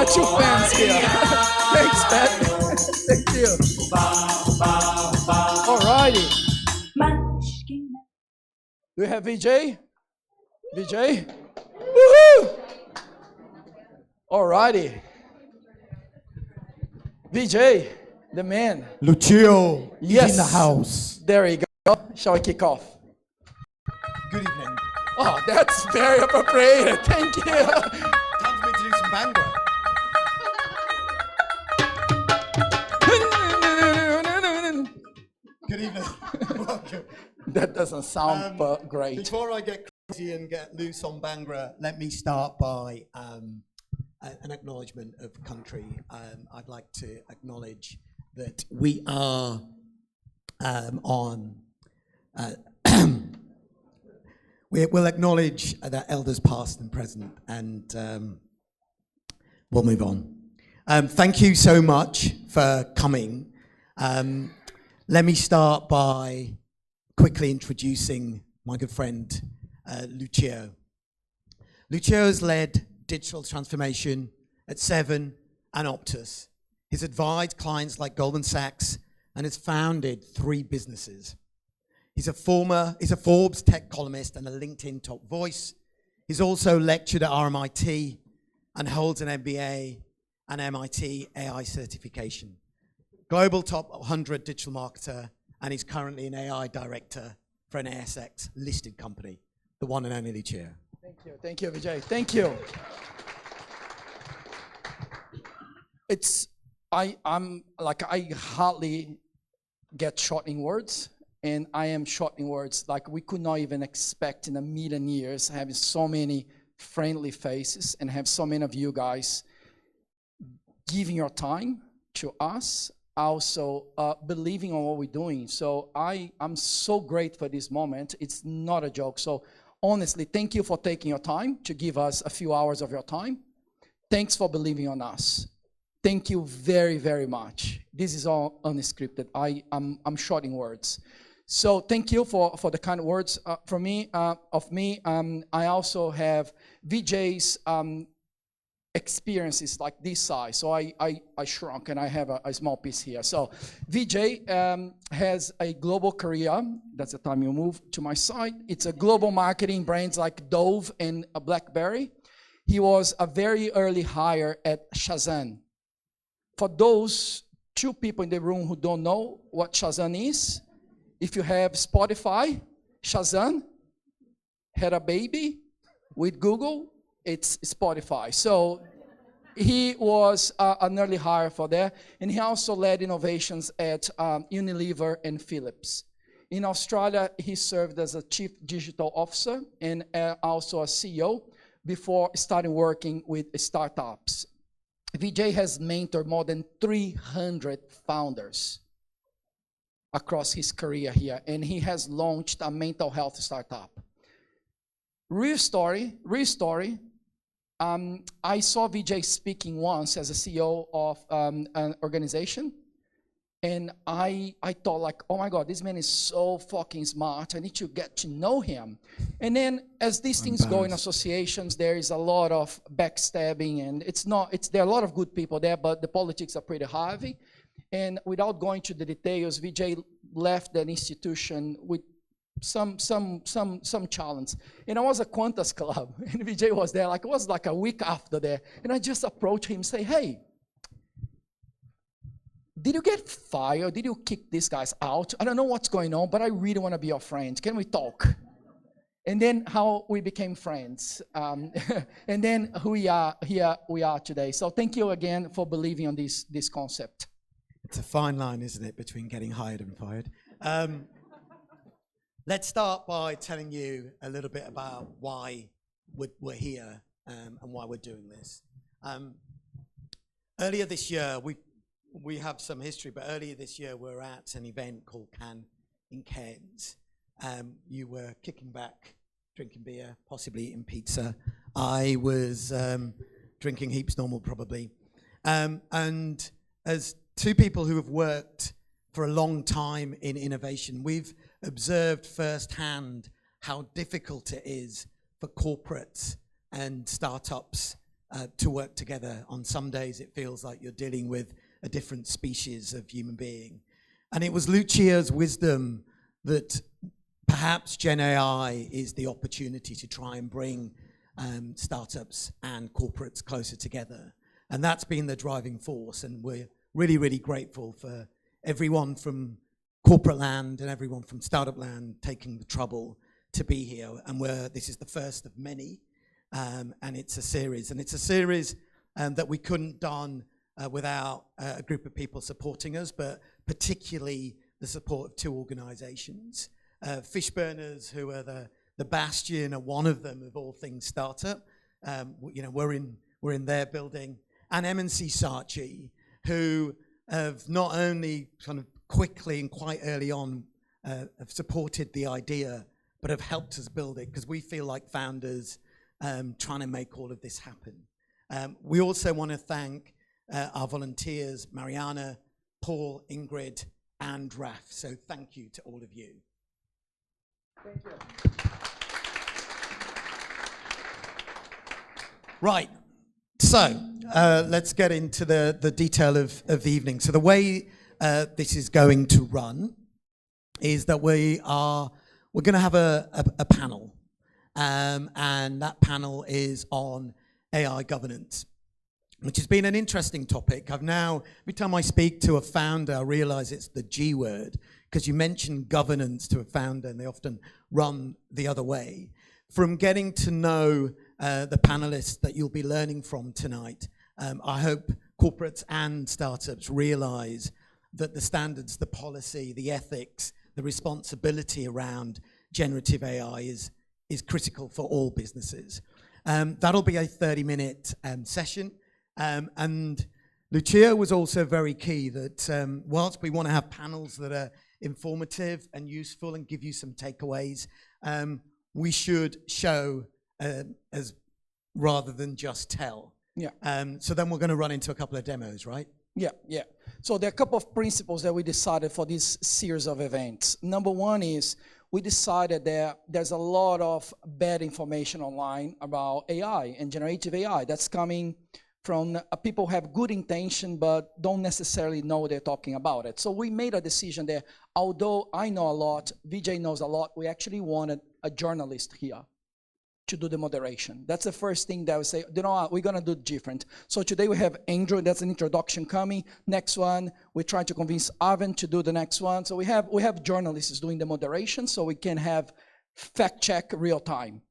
got two fans here. Thanks, Pat. Thank you. All righty. Do we have Vijay? Vijay? Woohoo! All righty. Vijay, the man. Lucio Yes. is in the house. There you go. Shall we kick off? Good evening. Oh, that's very appropriate. Thank you. Time for me to do some Bhangra. Good evening. Welcome. That doesn't sound great. Before I get crazy and get loose on Bhangra, let me start by an acknowledgement of country. I'd like to acknowledge that we are on. We'll acknowledge that elders past and present, and we'll move on. Thank you so much for coming. Let me start by quickly introducing my good friend, Lucio. Lucio has led digital transformation at Seven and Optus. He's advised clients like Goldman Sachs and has founded 3 businesses. He's a Forbes tech columnist and a LinkedIn top voice. He's also lectured at RMIT and holds an MBA and MIT AI certification. Global top 100 digital marketer, and he's currently an AI director for an ASX listed company, the one and only Lucio. Thank you, Vijay. Thank you. I hardly get short in words. And I am short in words, like we could not even expect in a million years having so many friendly faces and have so many of you guys giving your time to us, also believing on what we're doing. So I'm so grateful for this moment. It's not a joke. So honestly, thank you for taking your time to give us a few hours of your time. Thanks for believing on us. Thank you very, very much. This is all unscripted. I'm short in words. So thank you for the kind words from me, of me. I also have Vijay's experiences like this size. So I shrunk and I have a small piece here. So Vijay has a global career. That's the time you move to my side. It's a global marketing brands like Dove and BlackBerry. He was a very early hire at Shazam. For those 2 people in the room who don't know what Shazam is, if you have Spotify, Shazam had a baby with Google, it's Spotify. So he was an early hire for there, and he also led innovations at Unilever and Philips. In Australia, he served as a chief digital officer and also a CEO before starting working with startups. Vijay has mentored more than 300 founders across his career here, and he has launched a mental health startup. Real story. I saw Vijay speaking once as a CEO of an organization, and I thought like, oh my God, this man is so fucking smart. I need to get to know him. And then as these things go in associations, there is a lot of backstabbing, and there are a lot of good people there, but the politics are pretty heavy. And without going to the details, Vijay left that institution with some challenge. And I was at Qantas Club, and Vijay was there. It was like a week after there, and I just approached him, say, "Hey, did you get fired? Did you kick these guys out? I don't know what's going on, but I really want to be your friend. Can we talk?" And then how we became friends, and then who we are today. So thank you again for believing on this concept. It's a fine line, isn't it, between getting hired and fired? Let's start by telling you a little bit about why we're here and why we're doing this. Earlier this year, we have some history, but earlier this year we were at an event called Cannes in Cairns. You were kicking back, drinking beer, possibly eating pizza. I was drinking heaps normal, probably. And as 2 people who have worked for a long time in innovation, we've observed firsthand how difficult it is for corporates and startups to work together. On some days, it feels like you're dealing with a different species of human being. And it was Lucio's wisdom that perhaps Gen AI is the opportunity to try and bring startups and corporates closer together. And that's been the driving force. And we're really, really grateful for everyone from corporate land and everyone from startup land taking the trouble to be here. And this is the first of many. And it's a series. And it's a series that we couldn't done without a group of people supporting us, but particularly the support of two organizations. Fishburners, who are the bastion, are one of them of all things startup. We're in their building. And M&C Saatchi, who have not only kind of quickly and quite early on have supported the idea, but have helped us build it, because we feel like founders trying to make all of this happen. We also want to thank our volunteers, Mariana, Paul, Ingrid, and Raf. So thank you to all of you. Thank you. Right. So let's get into the detail of the evening. So the way this is going to run is that we're going to have a panel, and that panel is on AI governance, which has been an interesting topic. Every time I speak to a founder, I realize it's the G word, because you mention governance to a founder and they often run the other way. From getting to know the panelists that you'll be learning from tonight, I hope corporates and startups realize that the standards, the policy, the ethics, the responsibility around generative AI is critical for all businesses. That'll be a 30-minute session. And Lucio was also very key that whilst we want to have panels that are informative and useful and give you some takeaways, we should show as rather than just tell. Yeah. So then we're going to run into a couple of demos, right? Yeah. So there are a couple of principles that we decided for this series of events. Number one is we decided that there's a lot of bad information online about AI and generative AI that's coming from people who have good intention but don't necessarily know they're talking about it. So we made a decision that although I know a lot, Vijay knows a lot, we actually wanted a journalist here to do the moderation. That's the first thing that we say, you know what, we're gonna do different. So today we have Andrew, that's an introduction coming. Next one, we're trying to convince Arvind to do the next one. So we have journalists doing the moderation so we can have fact check real time.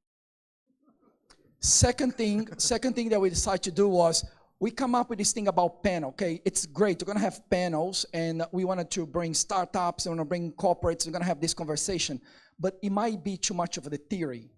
Second thing that we decided to do was we come up with this thing about panel, okay? It's great, we're gonna have panels and we wanted to bring startups, we wanna bring corporates, we're gonna have this conversation, but it might be too much of the theory.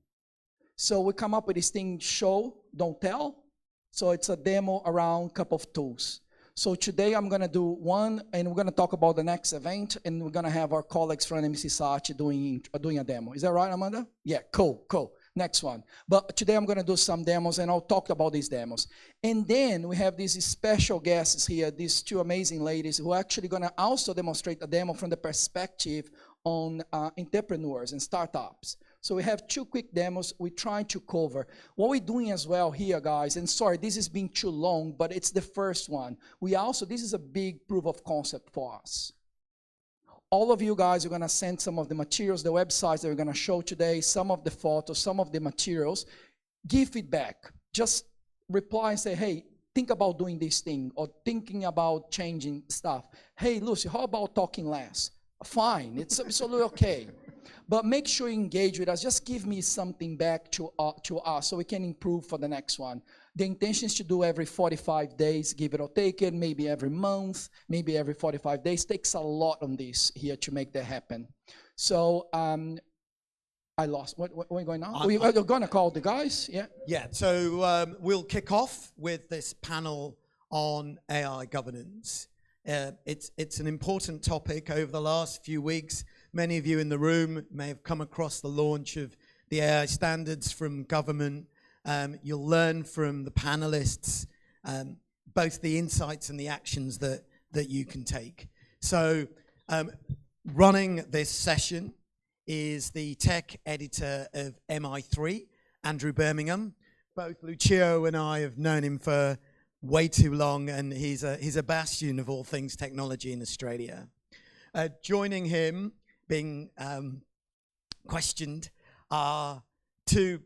So we come up with this thing, show, don't tell. So it's a demo around a couple of tools. So today I'm gonna do one, and we're gonna talk about the next event, and we're gonna have our colleagues from M&C Saatchi doing a demo. Is that right, Amanda? Yeah, cool. Next one. But today I'm gonna do some demos, and I'll talk about these demos. And then we have these special guests here, these two amazing ladies who are actually gonna also demonstrate a demo from the perspective on entrepreneurs and startups. So we have two quick demos we're trying to cover. What we're doing as well here, guys, and sorry, this is being too long, but it's the first one. This is a big proof of concept for us. All of you guys are gonna send some of the materials, the websites that we're gonna show today, some of the photos, some of the materials. Give feedback. Just reply and say, hey, think about doing this thing, or thinking about changing stuff. Hey, Lucy, how about talking less? Fine, it's absolutely okay. But make sure you engage with us. Just give me something back to us so we can improve for the next one. The intention is to do every 45 days, give it or take it, maybe every month, maybe every 45 days. Takes a lot on this here to make that happen. So I lost. What are we going now? We're going to call the guys, yeah? Yeah, so we'll kick off with this panel on AI governance. It's an important topic. Over the last few weeks, many of you in the room may have come across the launch of the AI standards from government. You'll learn from the panelists both the insights and the actions that you can take. So running this session is the tech editor of MI3, Andrew Birmingham. both Lucio and I have known him for way too long, and he's a bastion of all things technology in Australia. Joining him, being questioned, are two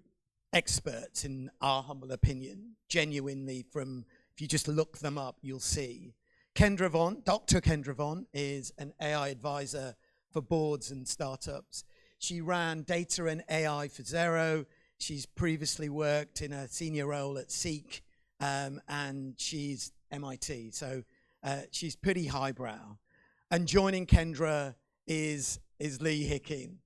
experts in our humble opinion, genuinely from, if you just look them up, you'll see. Kendra Von, Dr. Kendra Von is an AI advisor for boards and startups. She ran data and AI for Xero. She's previously worked in a senior role at Seek, and she's MIT, so she's pretty highbrow. And joining Kendra is Lee Hickin.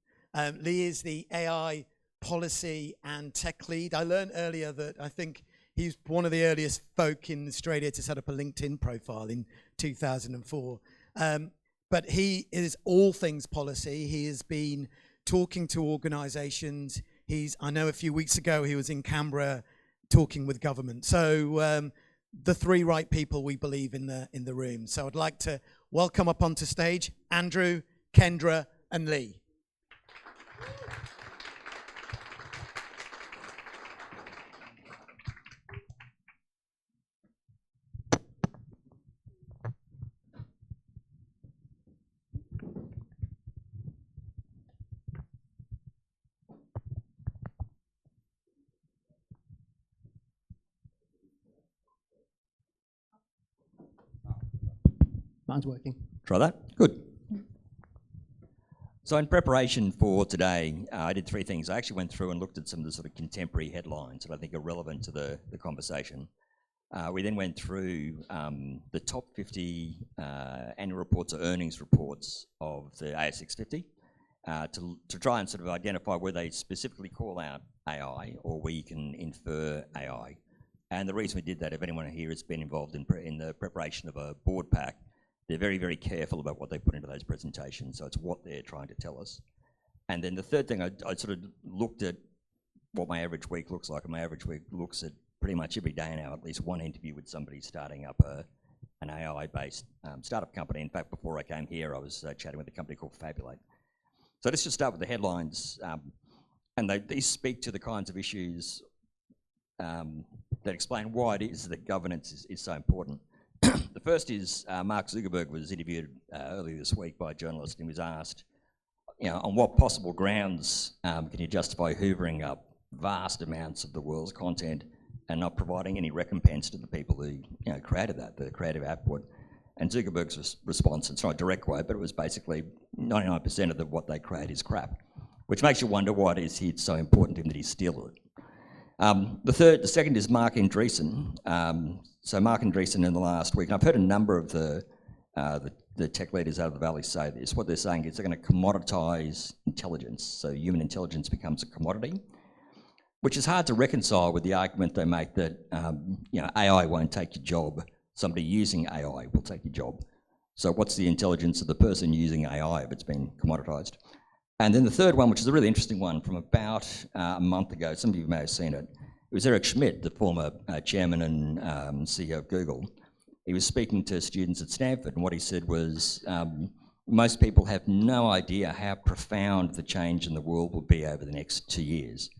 Lee is the AI policy and tech lead. I learned earlier that I think he's one of the earliest folk in Australia to set up a LinkedIn profile in 2004. But he is all things policy. He has been talking to organizations. I know a few weeks ago he was in Canberra talking with government. So the three right people we believe in the room. So I'd like to welcome up onto stage Andrew, Kendra, and Lee. Mine's working. Try that. Good. So in preparation for today, I did three things. I actually went through and looked at some of the sort of contemporary headlines that I think are relevant to the conversation. We then went through the top 50 annual reports or earnings reports of the ASX 50 to try and sort of identify where they specifically call out AI or where you can infer AI. And the reason we did that, if anyone here has been involved in the preparation of a board pack, they're very, very careful about what they put into those presentations, so it's what they're trying to tell us. And then the third thing, I sort of looked at what my average week looks like, and my average week looks at pretty much every day now, at least one interview with somebody starting up an AI-based startup company. In fact, before I came here, I was chatting with a company called Fabulate. So let's just start with the headlines, and these speak to the kinds of issues that explain why it is that governance is so important. The first is Mark Zuckerberg was interviewed earlier this week by a journalist, and he was asked, on what possible grounds can you justify hoovering up vast amounts of the world's content and not providing any recompense to the people who created that, the creative output? And Zuckerberg's response, it's not a direct quote, but it was basically 99% of what they create is crap, which makes you wonder why it is it's so important to him that he steal it. The second is Mark Andreessen. So Mark Andreessen in the last week, and I've heard a number of the tech leaders out of the Valley say this, what they're saying is they're going to commoditize intelligence. So human intelligence becomes a commodity, which is hard to reconcile with the argument they make that AI won't take your job. Somebody using AI will take your job. So what's the intelligence of the person using AI if it's been commoditized? And then the third one, which is a really interesting one from about a month ago, some of you may have seen it. It was Eric Schmidt, the former chairman and CEO of Google. He was speaking to students at Stanford, and what he said was, most people have no idea how profound the change in the world will be over the next 2 years.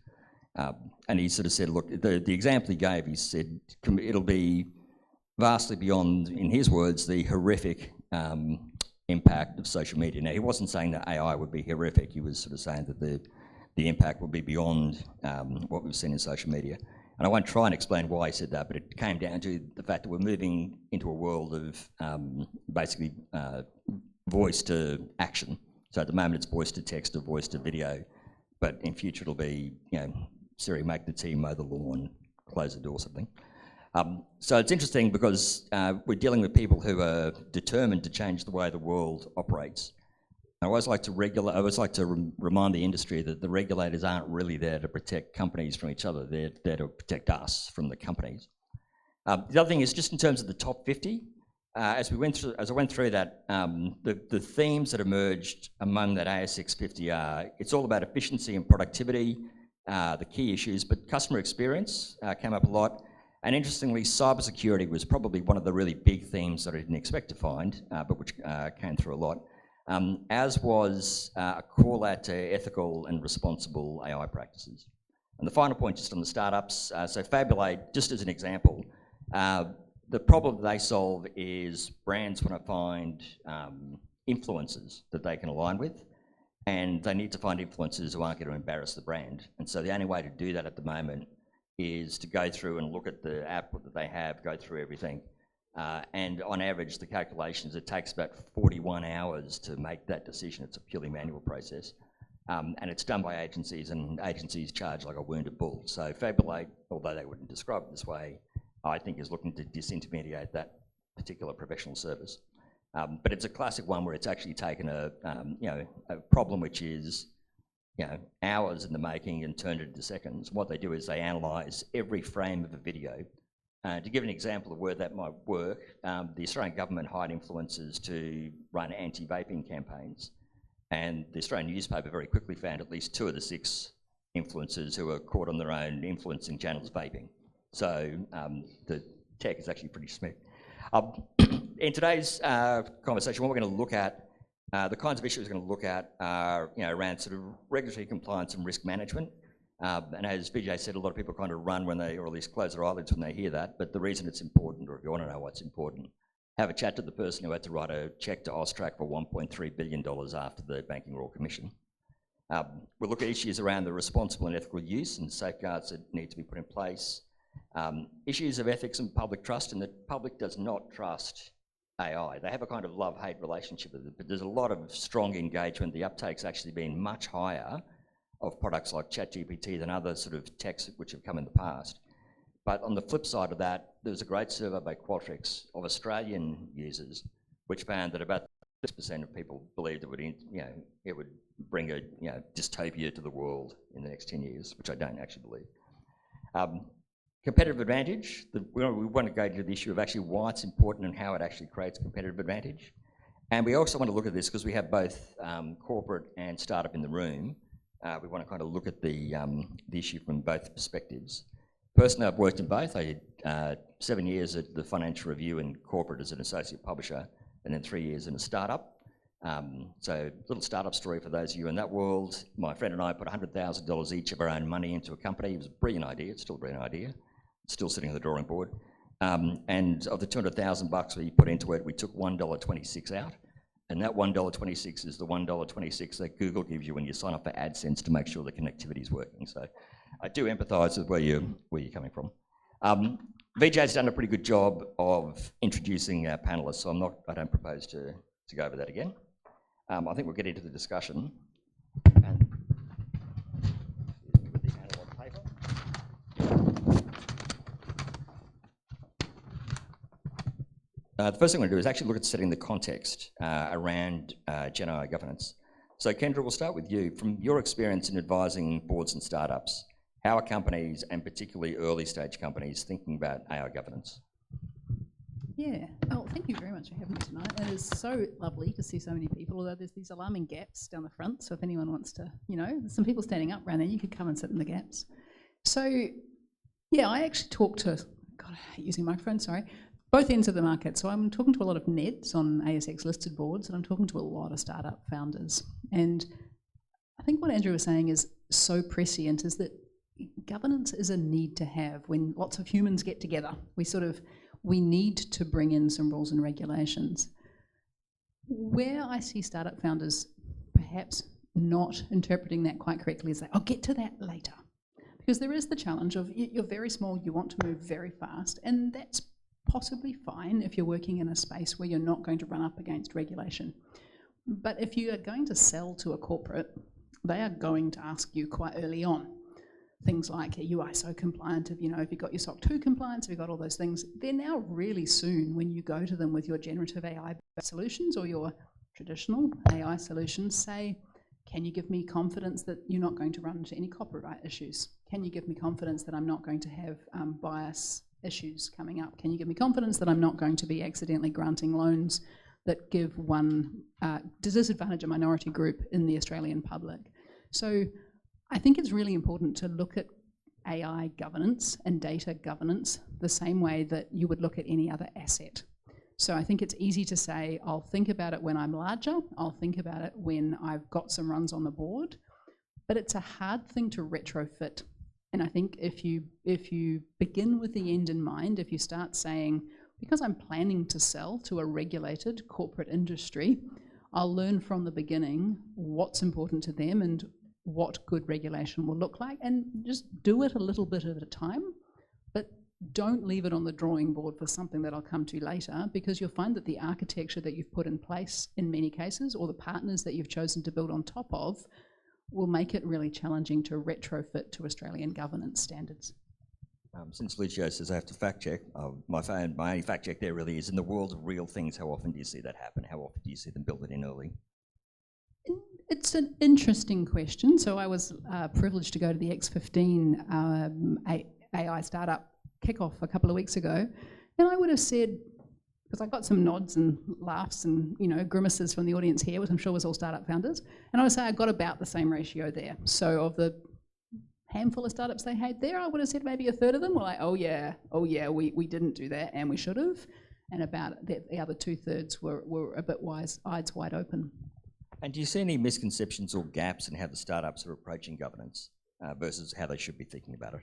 And he sort of said, look, the example he gave, he said, it'll be vastly beyond, in his words, the horrific impact of social media. Now, he wasn't saying that AI would be horrific. He was sort of saying that the impact will be beyond what we've seen in social media. And I won't try and explain why he said that, but it came down to the fact that we're moving into a world of basically voice to action. So at the moment it's voice to text or voice to video, but in future it'll be, Siri, make the tea, mow the lawn, close the door, something. So it's interesting because we're dealing with people who are determined to change the way the world operates. I always like to remind the industry that the regulators aren't really there to protect companies from each other. They're there to protect us from the companies. The other thing is just in terms of the top 50. As I went through that, the themes that emerged among that ASX 50 are it's all about efficiency and productivity, the key issues, but customer experience came up a lot. And interestingly, cybersecurity was probably one of the really big themes that I didn't expect to find, but which came through a lot. As was a call out to ethical and responsible AI practices. And the final point, just on the startups, so Fabulate, just as an example, the problem they solve is brands want to find influencers that they can align with, and they need to find influencers who aren't going to embarrass the brand. And so the only way to do that at the moment is to go through and look at the output that they have, go through everything. And on average, the calculations, it takes about 41 hours to make that decision. It's a purely manual process. And it's done by agencies, and agencies charge like a wounded bull. So Fabulate, although they wouldn't describe it this way, I think is looking to disintermediate that particular professional service. But it's a classic one where it's actually taken a problem which is hours in the making and turned it into seconds. What they do is they analyse every frame of a video. To give an example of where that might work, the Australian government hired influencers to run anti-vaping campaigns. And the Australian newspaper very quickly found at least 2 of the 6 influencers who were caught on their own influencing channels vaping. So the tech is actually pretty slick. In today's conversation, what we're going to look at, the kinds of issues we're going to look at are around sort of regulatory compliance and risk management. And as Vijay said, a lot of people kind of run when they, or at least close their eyelids when they hear that. But the reason it's important, or if you want to know what's important, have a chat to the person who had to write a cheque to Austrac for $1.3 billion after the Banking Royal Commission. We'll look at issues around the responsible and ethical use and safeguards that need to be put in place. Issues of ethics and public trust, and the public does not trust AI. They have a kind of love-hate relationship with it, but there's a lot of strong engagement. The uptake's actually been much higher of products like ChatGPT than other sort of techs which have come in the past. But on the flip side of that, there was a great survey by Qualtrics of Australian users, which found that about 6% of people believed it would, it would bring a dystopia to the world in the next 10 years, which I don't actually believe. Competitive advantage, we want to go into the issue of actually why it's important and how it actually creates competitive advantage. And we also want to look at this because we have both corporate and startup in the room. We want to kind of look at the issue from both perspectives. Personally, I've worked in both. I did 7 years at the Financial Review in corporate as an associate publisher, and then 3 years in a startup. So a little startup story for those of you in that world. My friend and I put $100,000 each of our own money into a company. It was a brilliant idea. It's still a brilliant idea. It's still sitting on the drawing board. And of the $200,000 we put into it, we took $1.26 out. And that $1.26 is the $1.26 that Google gives you when you sign up for AdSense to make sure the connectivity is working. So I do empathise with where you're coming from. Vijay's done a pretty good job of introducing our panellists, so I don't propose to go over that again. I think we'll get into the discussion. And with the analog paper. The first thing I'm going to do is actually look at setting the context around Gen AI governance. So Kendra, we'll start with you. From your experience in advising boards and startups, how are companies, and particularly early stage companies, thinking about AI governance? Yeah, oh, thank you very much for having me tonight. It is so lovely to see so many people, although there's these alarming gaps down the front, so if anyone wants to, there's some people standing up around there, you could come and sit in the gaps. So, yeah, I actually talk to, God, I hate using microphones, sorry, both ends of the market. So I'm talking to a lot of NEDs on ASX listed boards, and I'm talking to a lot of startup founders. And I think what Andrew was saying is so prescient, is that governance is a need to have when lots of humans get together. We need to bring in some rules and regulations. Where I see startup founders perhaps not interpreting that quite correctly is that I'll get to that later. Because there is the challenge of you're very small, you want to move very fast, and that's possibly fine if you're working in a space where you're not going to run up against regulation. But if you are going to sell to a corporate, they are going to ask you quite early on things like, are you ISO compliant? Have you got your SOC 2 compliance? Have you got all those things? They're now really soon when you go to them with your generative AI solutions or your traditional AI solutions, say, can you give me confidence that you're not going to run into any copyright issues? Can you give me confidence that I'm not going to have bias issues coming up? Can you give me confidence that I'm not going to be accidentally granting loans that give one disadvantage a minority group in the Australian public? So I think it's really important to look at AI governance and data governance the same way that you would look at any other asset. So I think it's easy to say, I'll think about it when I'm larger, I'll think about it when I've got some runs on the board, but it's a hard thing to retrofit And I think if you begin with the end in mind, if you start saying, because I'm planning to sell to a regulated corporate industry, I'll learn from the beginning what's important to them and what good regulation will look like, and just do it a little bit at a time, but don't leave it on the drawing board for something that I'll come to later, because you'll find that the architecture that you've put in place in many cases, or the partners that you've chosen to build on top of, will make it really challenging to retrofit to Australian governance standards. Since Lucio says I have to fact check, my only fact check there really is, in the world of real things, how often do you see that happen? How often do you see them build it in early? It's an interesting question. So I was privileged to go to the X15 AI startup kickoff a couple of weeks ago, and I would have said, because I got some nods and laughs and grimaces from the audience here, which I'm sure was all startup founders, and I would say I got about the same ratio there. So of the handful of startups they had there, I would have said maybe a third of them were like, oh yeah, we didn't do that and we should have, and about the other 2/3 were a bit eyes wide open. And do you see any misconceptions or gaps in how the startups are approaching governance versus how they should be thinking about it?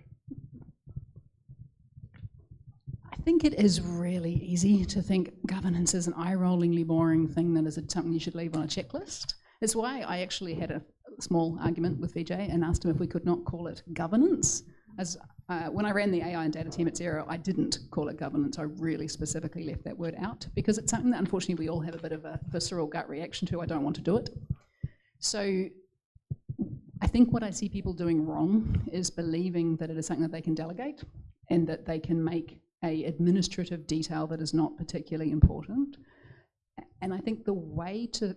I think it is really easy to think governance is an eye-rollingly boring thing that is something you should leave on a checklist. It's why I actually had a small argument with Vijay and asked him if we could not call it governance. As when I ran the AI and data team at Xero, I didn't call it governance. I really specifically left that word out because it's something that unfortunately we all have a bit of a visceral gut reaction to. I don't want to do it. So I think what I see people doing wrong is believing that it is something that they can delegate and that they can make a administrative detail that is not particularly important. And I think the way to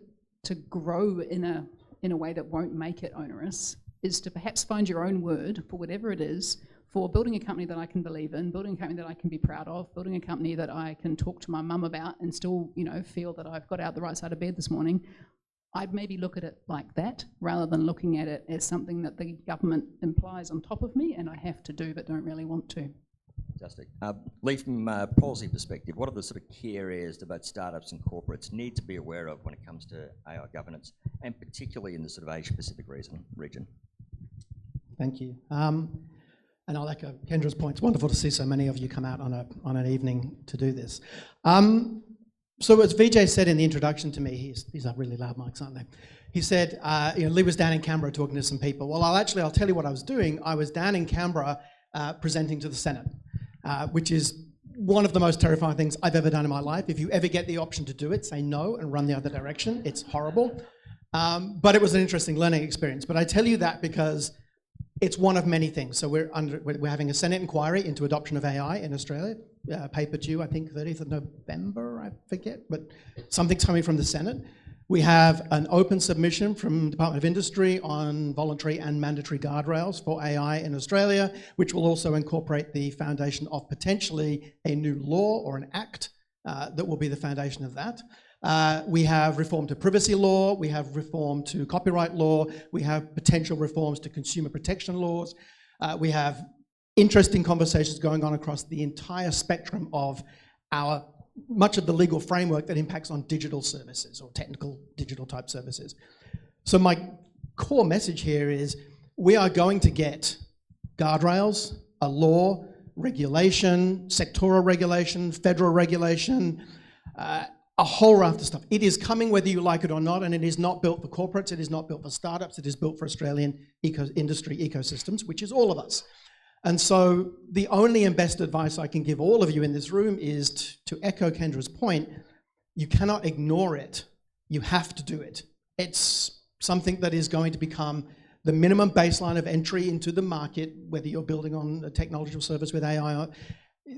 grow in a way that won't make it onerous is to perhaps find your own word for whatever it is, for building a company that I can believe in, building a company that I can be proud of, building a company that I can talk to my mum about and still, feel that I've got out the right side of bed this morning. I'd maybe look at it like that rather than looking at it as something that the government implies on top of me and I have to do but don't really want to. Fantastic. Lee, from a policy perspective, what are the sort of key areas that both startups and corporates need to be aware of when it comes to AI governance, and particularly in the sort of Asia-Pacific region? Thank you. And I'll echo Kendra's point. It's wonderful to see so many of you come out on an evening to do this. So as Vijay said in the introduction to me, these are really loud mics, aren't they? He said, Lee was down in Canberra talking to some people. Well, I'll tell you what I was doing. I was down in Canberra presenting to the Senate, which is one of the most terrifying things I've ever done in my life. If you ever get the option to do it, say no and run the other direction. It's horrible. But it was an interesting learning experience. But I tell you that because it's one of many things. So we're having a Senate inquiry into adoption of AI in Australia. Paper due, I think, 30th of November, I forget, but something's coming from the Senate. We have an open submission from Department of Industry on voluntary and mandatory guardrails for AI in Australia, which will also incorporate the foundation of potentially a new law or an act that will be the foundation of that. We have reform to privacy law, we have reform to copyright law, we have potential reforms to consumer protection laws. We have interesting conversations going on across the entire spectrum of much of the legal framework that impacts on digital services or technical digital type services. So my core message here is we are going to get guardrails, a law, regulation, sectoral regulation, federal regulation, a whole raft of stuff. It is coming whether you like it or not, and it is not built for corporates, it is not built for startups, it is built for Australian industry ecosystems, which is all of us. And so the only and best advice I can give all of you in this room is to echo Kendra's point, you cannot ignore it, you have to do it. It's something that is going to become the minimum baseline of entry into the market, whether you're building on a technological service with AI.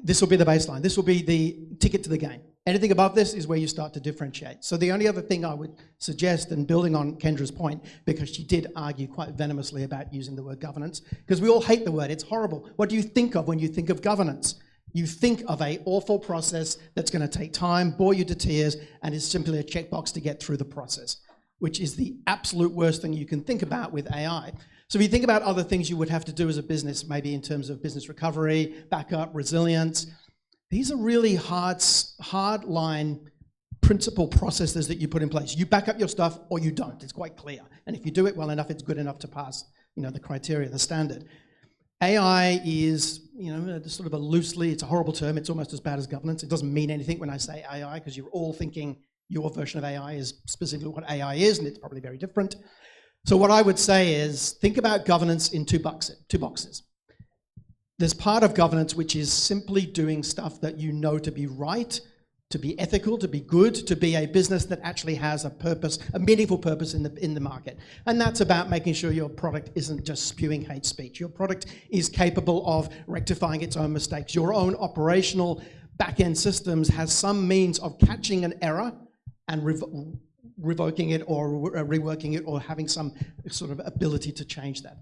This will be the baseline. This will be the ticket to the game. Anything above this is where you start to differentiate. So the only other thing I would suggest, and building on Kendra's point, because she did argue quite venomously about using the word governance, because we all hate the word, it's horrible. What do you think of when you think of governance? You think of an awful process that's going to take time, bore you to tears, and is simply a checkbox to get through the process, which is the absolute worst thing you can think about with AI. So if you think about other things you would have to do as a business, maybe in terms of business recovery, backup, resilience, these are really hard line principle processes that you put in place. You back up your stuff or you don't, it's quite clear. And if you do it well enough, it's good enough to pass, the criteria, the standard. AI is, sort of it's a horrible term. It's almost as bad as governance. It doesn't mean anything when I say AI, because you're all thinking your version of AI is specifically what AI is, and it's probably very different. So what I would say is, think about governance in two boxes. There's part of governance which is simply doing stuff that you know to be right, to be ethical, to be good, to be a business that actually has a purpose, a meaningful purpose in the market. And that's about making sure your product isn't just spewing hate speech. Your product is capable of rectifying its own mistakes. Your own operational back-end systems has some means of catching an error and revoking it or reworking it or having some sort of ability to change that.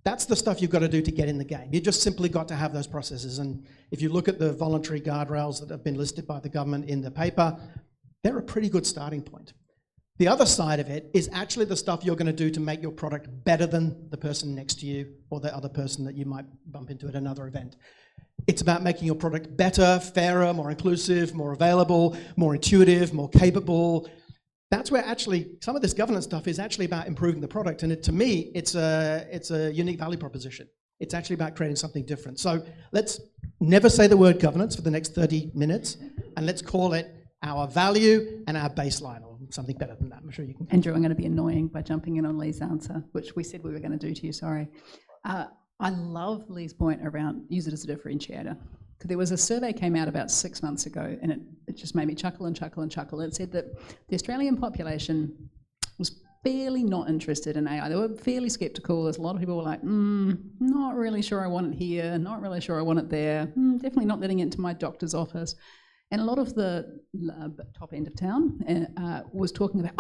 That's the stuff you've got to do to get in the game. You just simply got to have those processes. And if you look at the voluntary guardrails that have been listed by the government in the paper, they're a pretty good starting point. The other side of it is actually the stuff you're going to do to make your product better than the person next to you or the other person that you might bump into at another event. It's about making your product better, fairer, more inclusive, more available, more intuitive, more capable. That's where actually some of this governance stuff is actually about improving the product. And to me, it's a unique value proposition. It's actually about creating something different. So let's never say the word governance for the next 30 minutes, and let's call it our value and our baseline, or something better than that. I'm sure you can. Andrew, I'm going to be annoying by jumping in on Lee's answer, which we said we were going to do to you, sorry. I love Lee's point around use it as a differentiator. There was a survey came out about 6 months ago, and it just made me chuckle and chuckle and chuckle. It said that the Australian population was fairly not interested in AI. They were fairly sceptical. There's a lot of people were like, not really sure I want it here, not really sure I want it there, definitely not letting it into my doctor's office. And a lot of the top end of town was talking about,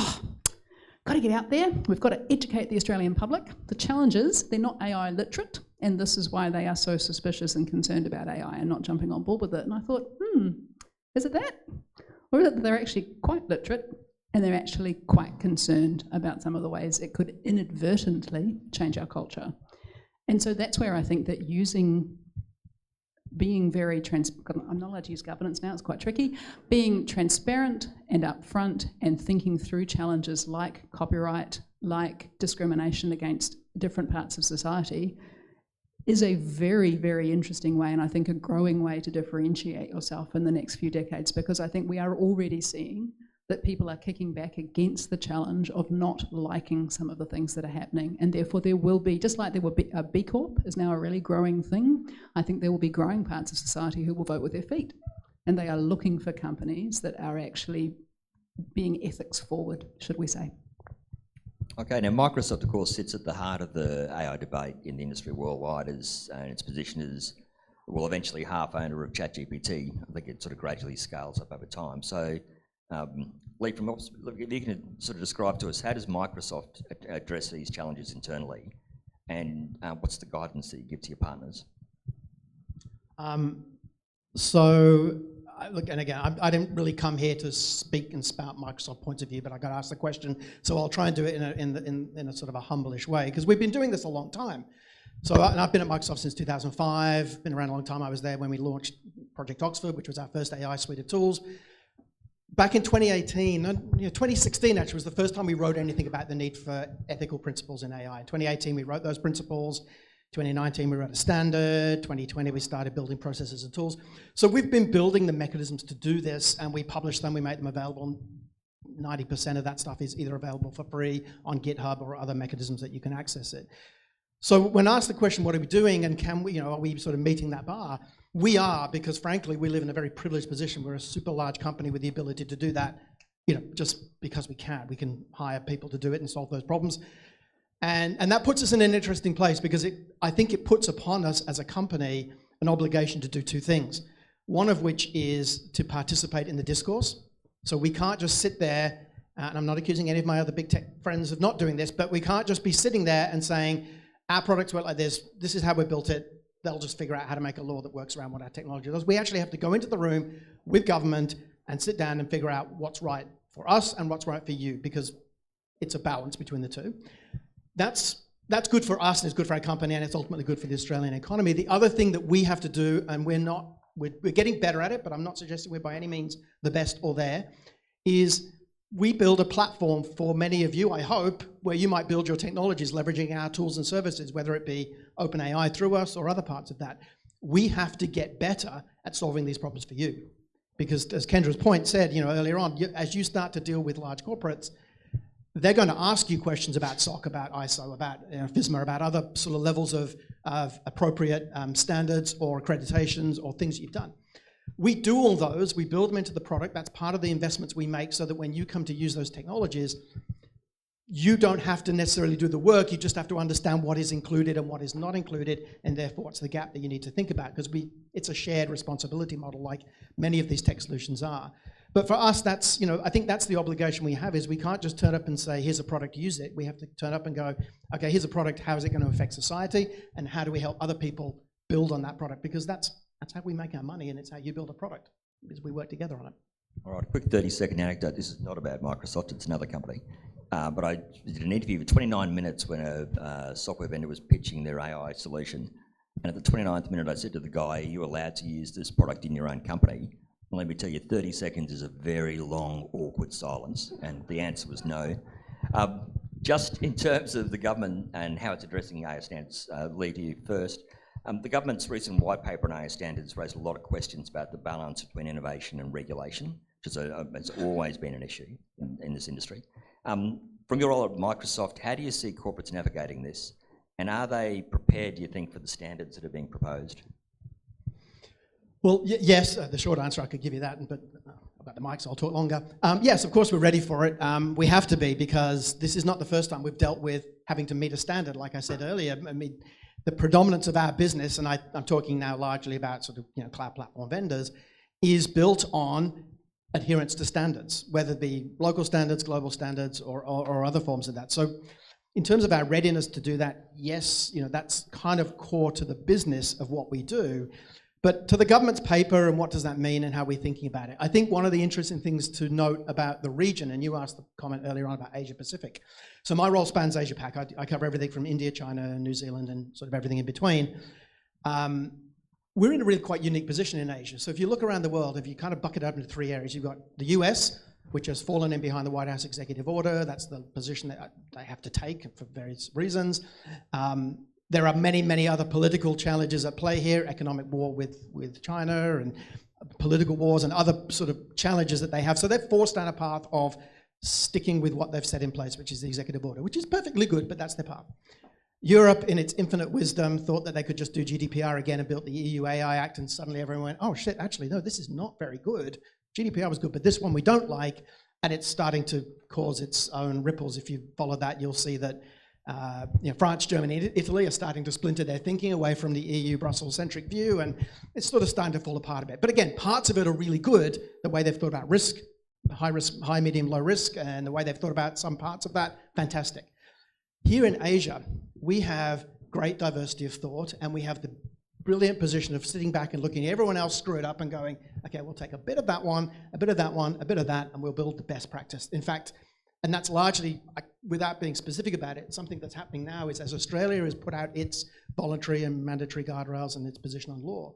got to get out there. We've got to educate the Australian public. The challenge is they're not AI literate, and this is why they are so suspicious and concerned about AI and not jumping on board with it. And I thought, is it that? Or is it that they're actually quite literate and they're actually quite concerned about some of the ways it could inadvertently change our culture? And so that's where I think that being very I'm not allowed to use governance now, it's quite tricky, being transparent and upfront and thinking through challenges like copyright, like discrimination against different parts of society is a very, very interesting way, and I think a growing way to differentiate yourself in the next few decades, because I think we are already seeing that people are kicking back against the challenge of not liking some of the things that are happening, and therefore there will be, just like there will be a B Corp is now a really growing thing, I think there will be growing parts of society who will vote with their feet, and they are looking for companies that are actually being ethics forward, should we say. Okay, now Microsoft, of course, sits at the heart of the AI debate in the industry worldwide, and its position is, well, eventually half owner of ChatGPT. I think it sort of gradually scales up over time. So, Lee, if you can sort of describe to us, how does Microsoft address these challenges internally, and what's the guidance that you give to your partners? Look, and again, I didn't really come here to speak and spout Microsoft points of view, but I got asked the question, so I'll try and do it in a sort of a humble-ish way, because we've been doing this a long time. So, and I've been at Microsoft since 2005, been around a long time. I was there when we launched Project Oxford, which was our first AI suite of tools. Back in 2016 actually was the first time we wrote anything about the need for ethical principles in AI. In 2018, we wrote those principles. 2019, we wrote a standard. 2020, we started building processes and tools. So we've been building the mechanisms to do this, and we publish them, we make them available. 90% of that stuff is either available for free on GitHub or other mechanisms that you can access it. So when asked the question, what are we doing, and can we, are we sort of meeting that bar? We are, because frankly, we live in a very privileged position. We're a super large company with the ability to do that, just because we can. We can hire people to do it and solve those problems. And that puts us in an interesting place, because I think it puts upon us as a company an obligation to do two things. One of which is to participate in the discourse. So we can't just sit there, and I'm not accusing any of my other big tech friends of not doing this, but we can't just be sitting there and saying, our products work like this is how we built it, they'll just figure out how to make a law that works around what our technology does. We actually have to go into the room with government and sit down and figure out what's right for us and what's right for you, because it's a balance between the two. That's good for us, and it's good for our company, and it's ultimately good for the Australian economy. The other thing that we have to do, and we're getting better at it, but I'm not suggesting we're by any means the best or there, is we build a platform for many of you, I hope, where you might build your technologies leveraging our tools and services, whether it be OpenAI through us or other parts of that. We have to get better at solving these problems for you. Because as Kendra's point said, earlier on, as you start to deal with large corporates, they're going to ask you questions about SOC, about ISO, about FISMA, about other sort of levels of appropriate standards or accreditations or things you've done. We do all those, we build them into the product. That's part of the investments we make so that when you come to use those technologies, you don't have to necessarily do the work, you just have to understand what is included and what is not included, and therefore what's the gap that you need to think about, because it's a shared responsibility model like many of these tech solutions are. But for us, that's, I think that's the obligation we have, is we can't just turn up and say, here's a product, use it. We have to turn up and go, okay, here's a product, how is it going to affect society, and how do we help other people build on that product? Because that's how we make our money, and it's how you build a product, because we work together on it. All right, quick 30-second anecdote. This is not about Microsoft, it's another company. But I did an interview for 29 minutes when a software vendor was pitching their AI solution. And at the 29th minute, I said to the guy, are you allowed to use this product in your own company? And let me tell you, 30 seconds is a very long, awkward silence. And the answer was no. Just in terms of the government and how it's addressing AI standards, Lee, to you first. The government's recent white paper on AI standards raised a lot of questions about the balance between innovation and regulation, which has always been an issue in this industry. From your role at Microsoft, how do you see corporates navigating this? And are they prepared, do you think, for the standards that are being proposed? Well, yes, the short answer, I could give you that, but about the mics, I'll talk longer. Yes, of course, we're ready for it. We have to be, because this is not the first time we've dealt with having to meet a standard. Like I said earlier, I mean, the predominance of our business, and I'm talking now largely about sort of cloud platform vendors, is built on adherence to standards, whether it be local standards, global standards, or other forms of that. So in terms of our readiness to do that, yes, that's kind of core to the business of what we do. But to the government's paper and what does that mean and how we're thinking about it, I think one of the interesting things to note about the region, and you asked the comment earlier on about Asia Pacific. So my role spans Asia Pac. I cover everything from India, China, New Zealand, and sort of everything in between. We're in a really quite unique position in Asia. So if you look around the world, if you kind of bucket it up into three areas, you've got the US, which has fallen in behind the White House executive order. That's the position that they have to take for various reasons. There are many, many other political challenges at play here, economic war with China and political wars and other sort of challenges that they have. So they're forced down a path of sticking with what they've set in place, which is the executive order, which is perfectly good, but that's their path. Europe, in its infinite wisdom, thought that they could just do GDPR again and built the EU AI Act, and suddenly everyone went, oh shit, actually, no, this is not very good. GDPR was good, but this one we don't like, and it's starting to cause its own ripples. If you follow that, you'll see that France, Germany, Italy are starting to splinter their thinking away from the EU Brussels-centric view, and it's sort of starting to fall apart a bit. But again, parts of it are really good, the way they've thought about risk, high risk, high, medium, low risk, and the way they've thought about some parts of that, fantastic. Here in Asia, we have great diversity of thought, and we have the brilliant position of sitting back and looking at everyone else screw it up and going, okay, we'll take a bit of that one, a bit of that one, a bit of that, and we'll build the best practice. In fact, and that's largely, without being specific about it, something that's happening now is as Australia has put out its voluntary and mandatory guardrails and its position on law,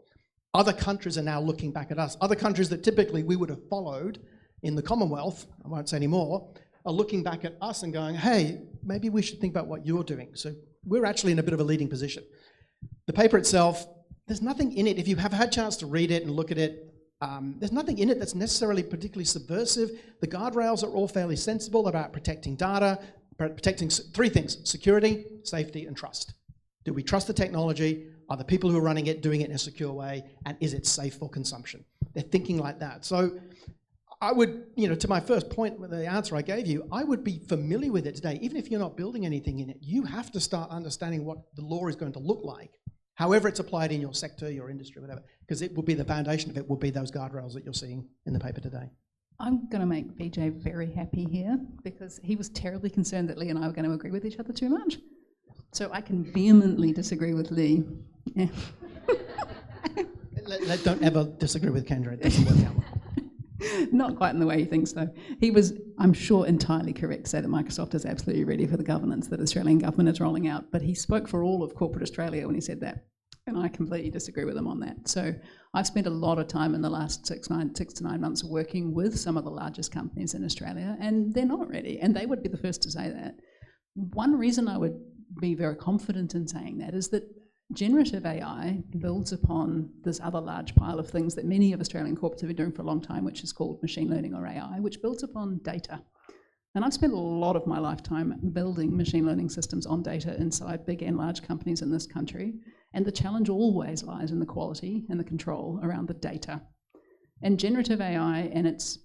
other countries are now looking back at us. Other countries that typically we would have followed in the Commonwealth, I won't say any more, are looking back at us and going, hey, maybe we should think about what you're doing. So we're actually in a bit of a leading position. The paper itself, there's nothing in it. If you have had a chance to read it and look at it, there's nothing in it that's necessarily particularly subversive. The guardrails are all fairly sensible about protecting data, protecting three things: security, safety, and trust. Do we trust the technology? Are the people who are running it doing it in a secure way? And is it safe for consumption? They're thinking like that. So I would, to my first point with the answer I gave you, I would be familiar with it today. Even if you're not building anything in it, you have to start understanding what the law is going to look like, however it's applied in your sector, your industry, whatever, because it will be the foundation of it will be those guardrails that you're seeing in the paper today. I'm going to make Vijay very happy here because he was terribly concerned that Lee and I were going to agree with each other too much. So I can vehemently disagree with Lee. Yeah. Don't ever disagree with Kendra. It doesn't work out well. Not quite in the way he thinks, though. He was, I'm sure, entirely correct to say that Microsoft is absolutely ready for the governance that the Australian government is rolling out, but he spoke for all of corporate Australia when he said that, and I completely disagree with him on that. So I've spent a lot of time in the last 6 to 9 months working with some of the largest companies in Australia, and they're not ready, and they would be the first to say that. One reason I would be very confident in saying that is that generative AI builds upon this other large pile of things that many of Australian corporates have been doing for a long time, which is called machine learning or AI, which builds upon data. And I've spent a lot of my lifetime building machine learning systems on data inside big and large companies in this country. And the challenge always lies in the quality and the control around the data. And generative AI and its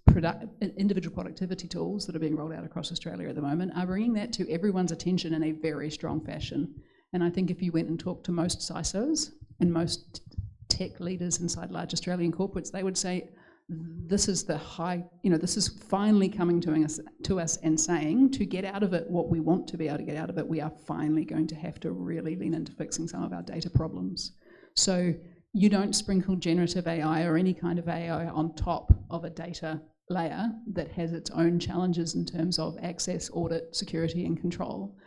individual productivity tools that are being rolled out across Australia at the moment are bringing that to everyone's attention in a very strong fashion. And I think if you went and talked to most CISOs and most tech leaders inside large Australian corporates, they would say, this is the high, this is finally coming to us and saying, to get out of it what we want to be able to get out of it, we are finally going to have to really lean into fixing some of our data problems. So you don't sprinkle generative AI or any kind of AI on top of a data layer that has its own challenges in terms of access, audit, security, and control.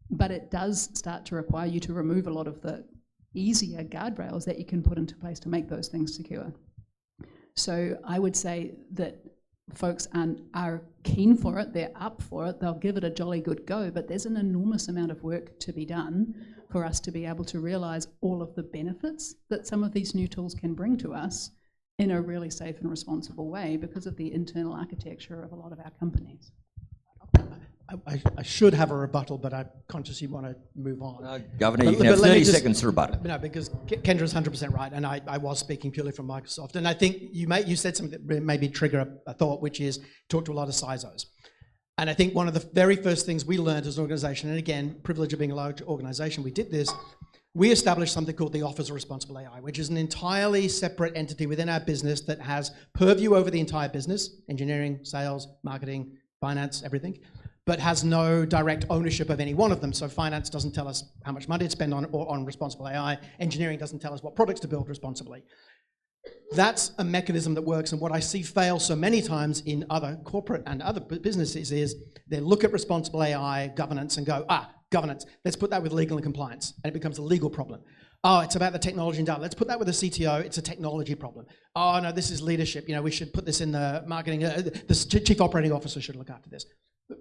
But it does start to require you to remove a lot of the easier guardrails that you can put into place to make those things secure. So I would say that folks are keen for it, they're up for it, they'll give it a jolly good go, but there's an enormous amount of work to be done for us to be able to realise all of the benefits that some of these new tools can bring to us in a really safe and responsible way because of the internal architecture of a lot of our companies. I should have a rebuttal, but I'm conscious you want to move on. Governor, you can have 30 seconds to rebut. No, because Kendra's 100% right, and I was speaking purely from Microsoft. And I think you said something that maybe trigger a thought, which is talk to a lot of CISOs. And I think one of the very first things we learned as an organization, and again, privilege of being a large organization, we did this, we established something called the Office of Responsible AI, which is an entirely separate entity within our business that has purview over the entire business, engineering, sales, marketing, finance, everything, but has no direct ownership of any one of them. So finance doesn't tell us how much money to spend on responsible AI. Engineering doesn't tell us what products to build responsibly. That's a mechanism that works, and what I see fail so many times in other corporate and other businesses is they look at responsible AI governance and go, governance, let's put that with legal and compliance, and it becomes a legal problem. Oh, it's about the technology and data. Let's put that with the CTO. It's a technology problem. Oh, no, this is leadership. We should put this in the marketing. The chief operating officer should look after this.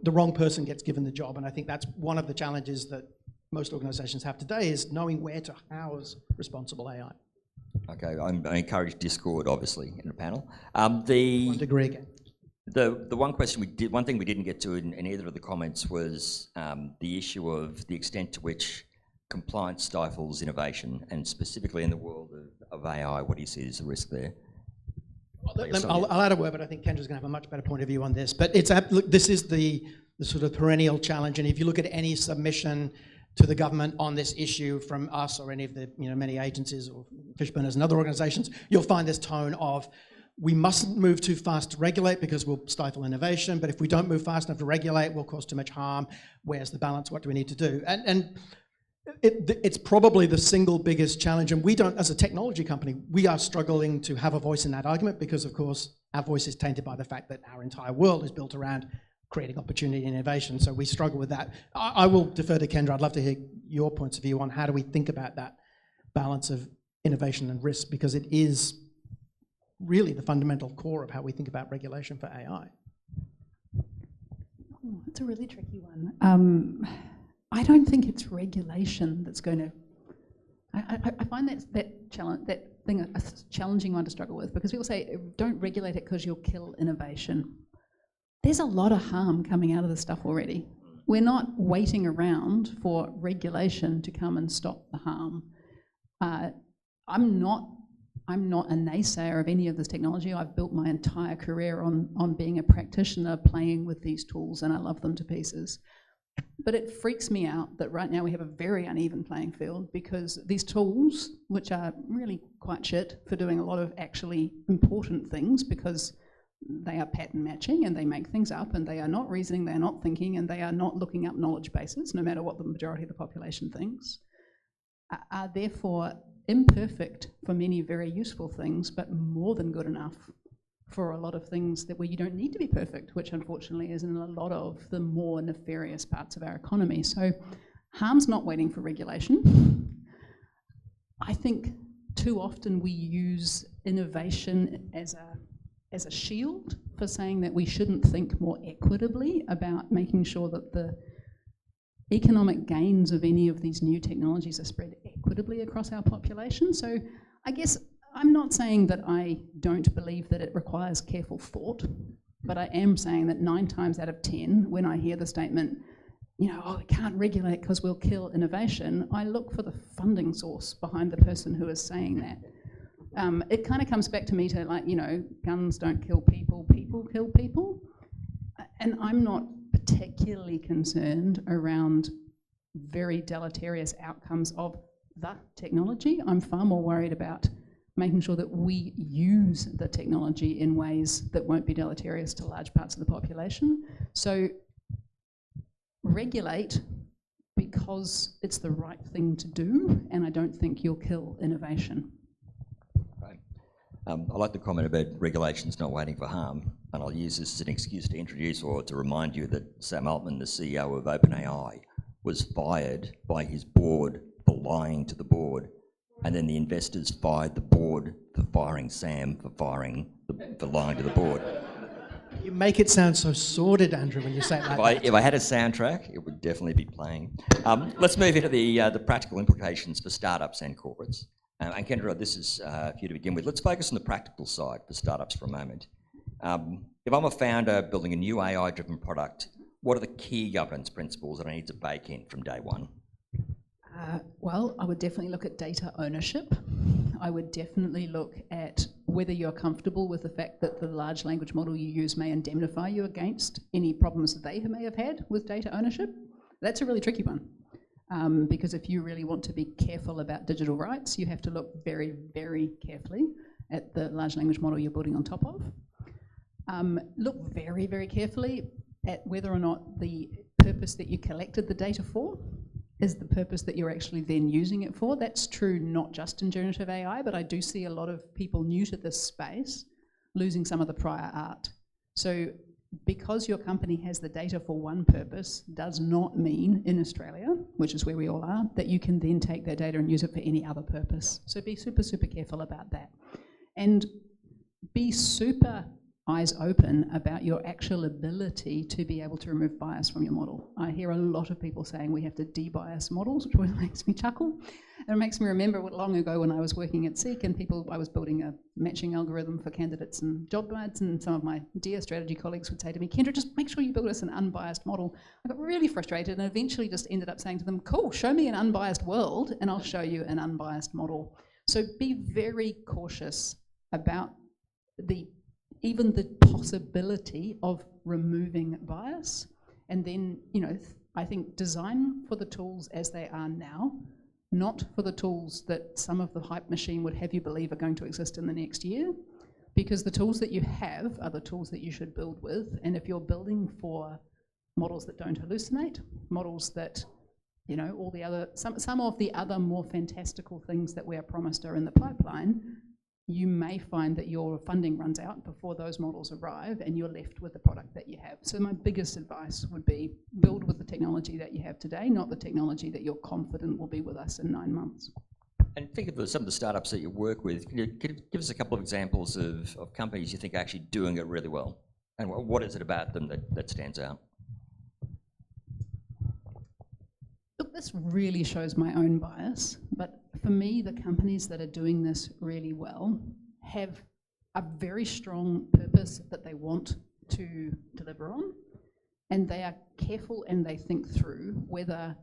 The wrong person gets given the job, and I think that's one of the challenges that most organizations have today is knowing where to house responsible AI. Okay, I encourage discord, obviously, in the panel. One degree again. The one thing we didn't get to in either of the comments was the issue of the extent to which compliance stifles innovation, and specifically in the world of AI, what do you see as the risk there? I'll add a word, but I think Kendra's going to have a much better point of view on this. But this is the sort of perennial challenge, and if you look at any submission to the government on this issue from us or any of the many agencies or Fishburners and other organisations, you'll find this tone of we mustn't move too fast to regulate because we'll stifle innovation, but if we don't move fast enough to regulate, we'll cause too much harm. Where's the balance? What do we need to do? And it's probably the single biggest challenge, and we don't, as a technology company, we are struggling to have a voice in that argument because, of course, our voice is tainted by the fact that our entire world is built around creating opportunity and innovation, so we struggle with that. I will defer to Kendra. I'd love to hear your points of view on how do we think about that balance of innovation and risk, because it is really the fundamental core of how we think about regulation for AI. Oh, that's a really tricky one. I don't think it's regulation that's going to. I find that thing a challenging one to struggle with, because people say don't regulate it because you'll kill innovation. There's a lot of harm coming out of this stuff already. We're not waiting around for regulation to come and stop the harm. I'm not a naysayer of any of this technology. I've built my entire career on being a practitioner playing with these tools, and I love them to pieces. But it freaks me out that right now we have a very uneven playing field, because these tools, which are really quite shit for doing a lot of actually important things, because they are pattern matching and they make things up and they are not reasoning, they are not thinking, and they are not looking up knowledge bases, no matter what the majority of the population thinks, are therefore imperfect for many very useful things, but more than good enough for a lot of things where you don't need to be perfect, which unfortunately is in a lot of the more nefarious parts of our economy. So harm's not waiting for regulation. I think too often we use innovation as a shield for saying that we shouldn't think more equitably about making sure that the economic gains of any of these new technologies are spread equitably equitably across our population. So I guess I'm not saying that I don't believe that it requires careful thought, but I am saying that 9 times out of 10, when I hear the statement, oh, we can't regulate because we'll kill innovation, I look for the funding source behind the person who is saying that. It kind of comes back to me to guns don't kill people, people kill people. And I'm not particularly concerned around very deleterious outcomes of the technology. I'm far more worried about making sure that we use the technology in ways that won't be deleterious to large parts of the population. So regulate because it's the right thing to do, and I don't think you'll kill innovation. Right. I like the comment about regulations not waiting for harm, and I'll use this as an excuse to introduce or to remind you that Sam Altman, the CEO of OpenAI, was fired by his board for lying to the board, and then the investors fired the board for firing Sam for lying to the board. You make it sound so sordid, Andrew, when you say it like that. If I had a soundtrack, it would definitely be playing. Let's move into the practical implications for startups and corporates. And Kendra, this is for you to begin with. Let's focus on the practical side for startups for a moment. If I'm a founder building a new AI-driven product, what are the key governance principles that I need to bake in from day one? Well, I would definitely look at data ownership. I would definitely look at whether you're comfortable with the fact that the large language model you use may indemnify you against any problems that they may have had with data ownership. That's a really tricky one. Because if you really want to be careful about digital rights, you have to look very, very carefully at the large language model you're building on top of. Look very, very carefully at whether or not the purpose that you collected the data for is the purpose that you're actually then using it for. That's true not just in generative AI, but I do see a lot of people new to this space losing some of the prior art. So because your company has the data for one purpose does not mean in Australia, which is where we all are, that you can then take that data and use it for any other purpose. So be super, super careful about that. And be super eyes open about your actual ability to be able to remove bias from your model. I hear a lot of people saying we have to de-bias models, which really makes me chuckle. And it makes me remember long ago when I was working at Seek and I was building a matching algorithm for candidates and job ads, and some of my dear strategy colleagues would say to me, Kendra, just make sure you build us an unbiased model. I got really frustrated and eventually just ended up saying to them, cool, show me an unbiased world and I'll show you an unbiased model. So be very cautious about even the possibility of removing bias. And then, I think design for the tools as they are now, not for the tools that some of the hype machine would have you believe are going to exist in the next year, because the tools that you have are the tools that you should build with. And if you're building for models that don't hallucinate, models that, all the other, some of the other more fantastical things that we are promised are in the pipeline, you may find that your funding runs out before those models arrive and you're left with the product that you have. So my biggest advice would be build with the technology that you have today, not the technology that you're confident will be with us in 9 months. And think of some of the startups that you work with. Can you give us a couple of examples of companies you think are actually doing it really well? And what is it about them that stands out? Look, this really shows my own bias, but for me, the companies that are doing this really well have a very strong purpose that they want to deliver on, and they are careful and they think through whether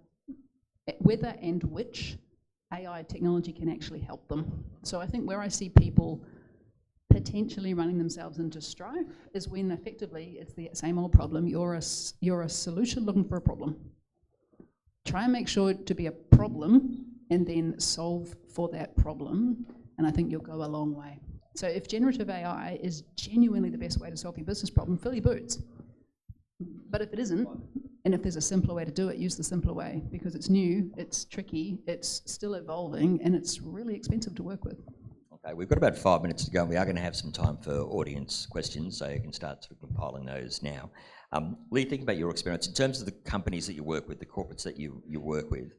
and which AI technology can actually help them. So I think where I see people potentially running themselves into strife is when effectively it's the same old problem. You're a solution looking for a problem. Try and make sure to be a problem and then solve for that problem, and I think you'll go a long way. So if generative AI is genuinely the best way to solve your business problem, fill your boots. But if it isn't, and if there's a simpler way to do it, use the simpler way, because it's new, it's tricky, it's still evolving, and it's really expensive to work with. Okay, we've got about 5 minutes to go, and we are going to have some time for audience questions, so you can start sort of compiling those now. Lee, think about your experience in terms of the companies that you work with, the corporates that you work with.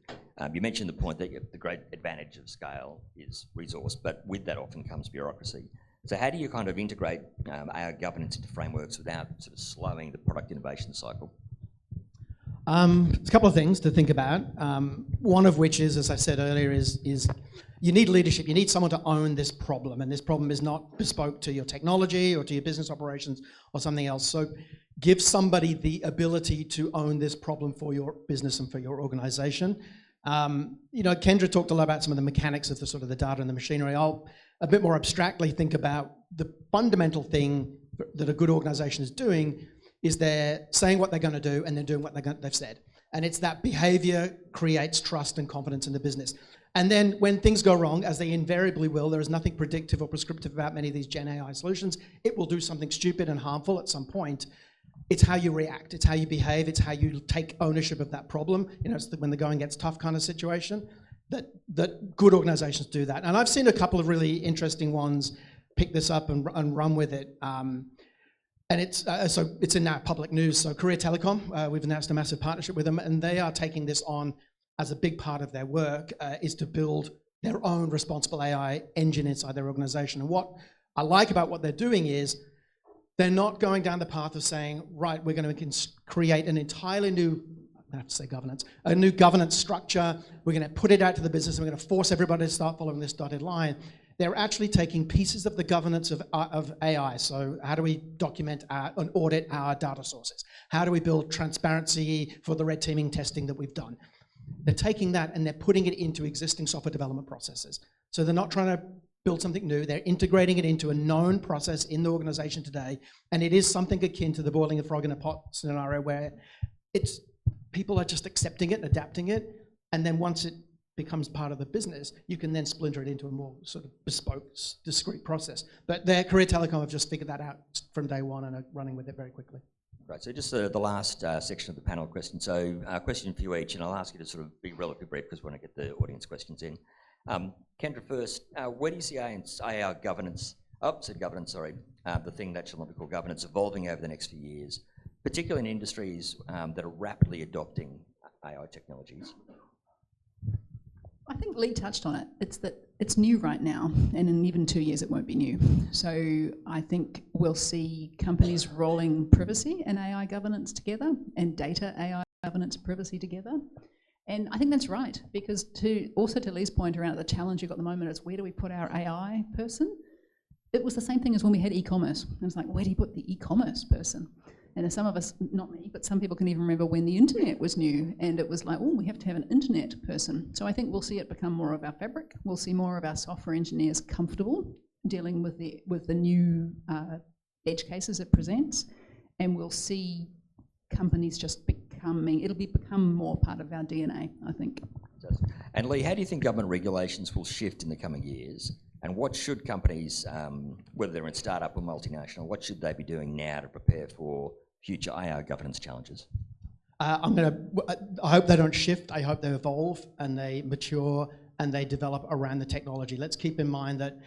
You mentioned the point that the great advantage of scale is resource, but with that often comes bureaucracy. So how do you kind of integrate AI governance into frameworks without sort of slowing the product innovation cycle? There's a couple of things to think about. One of which is, as I said earlier, is you need leadership. You need someone to own this problem, and this problem is not bespoke to your technology or to your business operations or something else. So give somebody the ability to own this problem for your business and for your organization. Kendra talked a lot about some of the mechanics of the sort of the data and the machinery. I'll a bit more abstractly think about the fundamental thing that a good organization is doing is they're saying what they're going to do and they're doing what they've said. And it's that behavior creates trust and confidence in the business. And then when things go wrong, as they invariably will, there is nothing predictive or prescriptive about many of these Gen AI solutions. It will do something stupid and harmful at some point. It's how you react, it's how you behave, it's how you take ownership of that problem. It's when the going gets tough kind of situation that good organizations do that. And I've seen a couple of really interesting ones pick this up and run with it. And it's in our public news. So Korea Telecom, we've announced a massive partnership with them, and they are taking this on as a big part of their work, is to build their own responsible AI engine inside their organization. And what I like about what they're doing is they're not going down the path of saying, right, we're going to create an entirely new, I have to say governance, a new governance structure. We're going to put it out to the business, and we're going to force everybody to start following this dotted line. They're actually taking pieces of the governance of AI. So how do we document and audit our data sources? How do we build transparency for the red teaming testing that we've done? They're taking that and they're putting it into existing software development processes. So they're not trying to build something new. They're integrating it into a known process in the organization today. And it is something akin to the boiling the frog in a pot scenario where people are just accepting it, adapting it. And then once it becomes part of the business, you can then splinter it into a more sort of bespoke, discrete process. But Korea Telecom have just figured that out from day one and are running with it very quickly. Right, so just the last section of the panel question. So question for you each, and I'll ask you to sort of be relatively brief because we want to get the audience questions in. Kendra first, where do you see AI governance, the thing that shall not be called governance, evolving over the next few years, particularly in industries that are rapidly adopting AI technologies? I think Lee touched on it. It's that it's new right now, and in even 2 years it won't be new. So I think we'll see companies rolling privacy and AI governance together, and data AI governance privacy together. And I think that's right, because to Lee's point around the challenge you've got at the moment is where do we put our AI person? It was the same thing as when we had e-commerce. It was like, where do you put the e-commerce person? And some of us, not me, but some people can even remember when the internet was new, and it was like, oh, we have to have an internet person. So I think we'll see it become more of our fabric. We'll see more of our software engineers comfortable dealing with the new edge cases it presents, and we'll see companies just become more part of our DNA, I think. And Lee, how do you think government regulations will shift in the coming years? And what should companies, whether they're in startup or multinational, what should they be doing now to prepare for future AI governance challenges? I hope they don't shift. I hope they evolve and they mature and they develop around the technology. Let's keep in mind that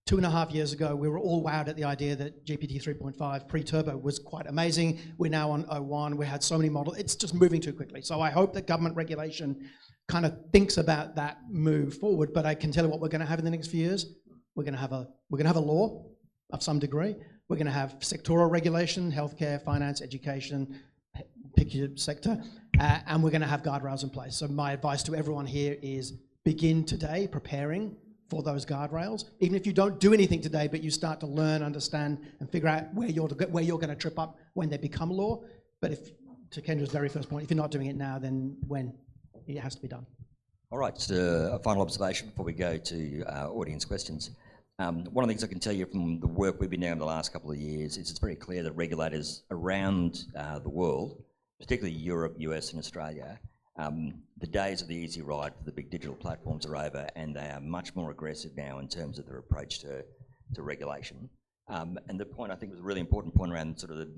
2.5 years ago, we were all wowed at the idea that GPT 3.5 pre-turbo was quite amazing. We're now on 01. We had so many models. It's just moving too quickly. So I hope that government regulation kind of thinks about that move forward. But I can tell you what we're going to have in the next few years. We're going to have a law of some degree. We're going to have sectoral regulation, healthcare, finance, education, pick your sector, and we're going to have guardrails in place. So my advice to everyone here is begin today preparing for those guardrails. Even if you don't do anything today, but you start to learn, understand, and figure out where you're going to trip up when they become law. But to Kendra's very first point, if you're not doing it now, then when? It has to be done. All right, just a final observation before we go to audience questions. One of the things I can tell you from the work we've been doing in the last couple of years is it's very clear that regulators around the world, particularly Europe, US and Australia, the days of the easy ride for the big digital platforms are over, and they are much more aggressive now in terms of their approach to regulation. And the point I think was a really important point around sort of the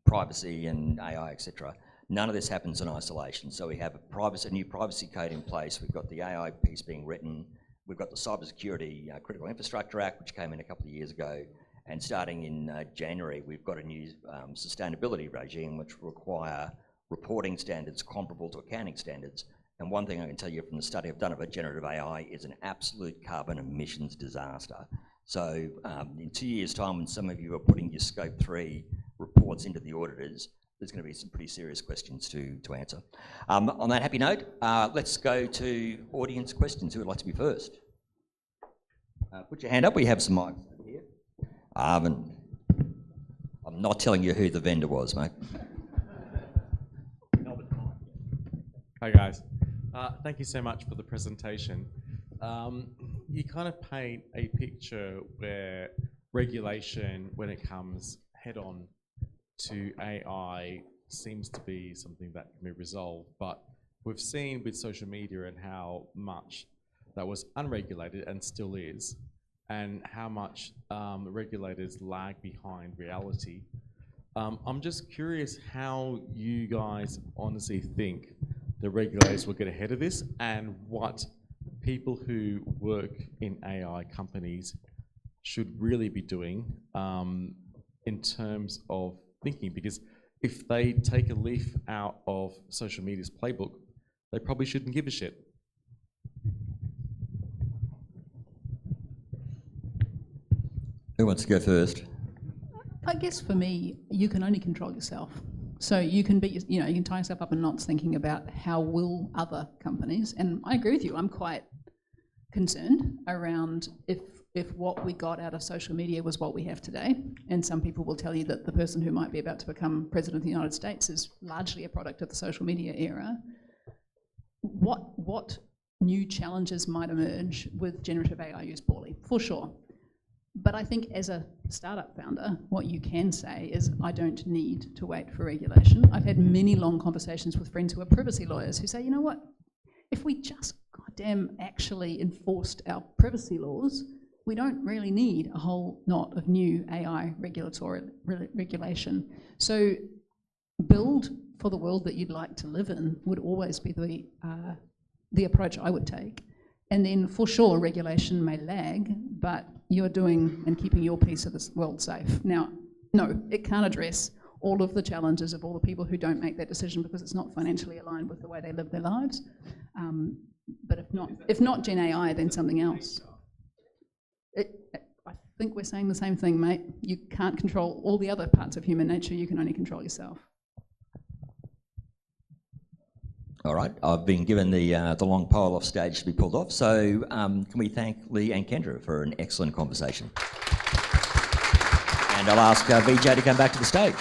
privacy and AI, etc. None of this happens in isolation. So we have a new privacy code in place. We've got the AI piece being written. We've got the Cybersecurity Critical Infrastructure Act, which came in a couple of years ago. And starting in January, we've got a new sustainability regime, which will require reporting standards comparable to accounting standards. And one thing I can tell you from the study I've done about generative AI is an absolute carbon emissions disaster. So in 2 years' time, when some of you are putting your Scope 3 reports into the auditors, there's going to be some pretty serious questions to answer. On that happy note, let's go to audience questions. Who would like to be first? Put your hand up. We have some mics over here. I'm not telling you who the vendor was, mate. Hi guys, thank you so much for the presentation. You kind of paint a picture where regulation, when it comes head-on to AI, seems to be something that can be resolved, but we've seen with social media and how much that was unregulated and still is, and how much regulators lag behind reality. I'm just curious how you guys honestly think the regulators will get ahead of this, and what people who work in AI companies should really be doing in terms of thinking, because if they take a leaf out of social media's playbook, they probably shouldn't give a shit. Who wants to go first? I guess for me, you can only control yourself. So you can be, you know, you can tie yourself up in knots thinking about how will other companies, and I agree with you, I'm quite concerned around if what we got out of social media was what we have today, and some people will tell you that the person who might be about to become President of the United States is largely a product of the social media era. What new challenges might emerge with generative AI used poorly? For sure. But I think as a startup founder, what you can say is, I don't need to wait for regulation. I've had many long conversations with friends who are privacy lawyers who say, you know what, if we just goddamn actually enforced our privacy laws, we don't really need a whole lot of new AI regulatory regulation. So build for the world that you'd like to live in would always be the approach I would take. And then for sure, regulation may lag, but you're doing and keeping your piece of this world safe. Now, no, it can't address all of the challenges of all the people who don't make that decision because it's not financially aligned with the way they live their lives. But if not Gen AI, then something else. I think we're saying the same thing, mate. You can't control all the other parts of human nature, you can only control yourself. All right, I've been given the long pole off stage to be pulled off, so can we thank Lee and Kendra for an excellent conversation. And I'll ask Vijay to come back to the stage.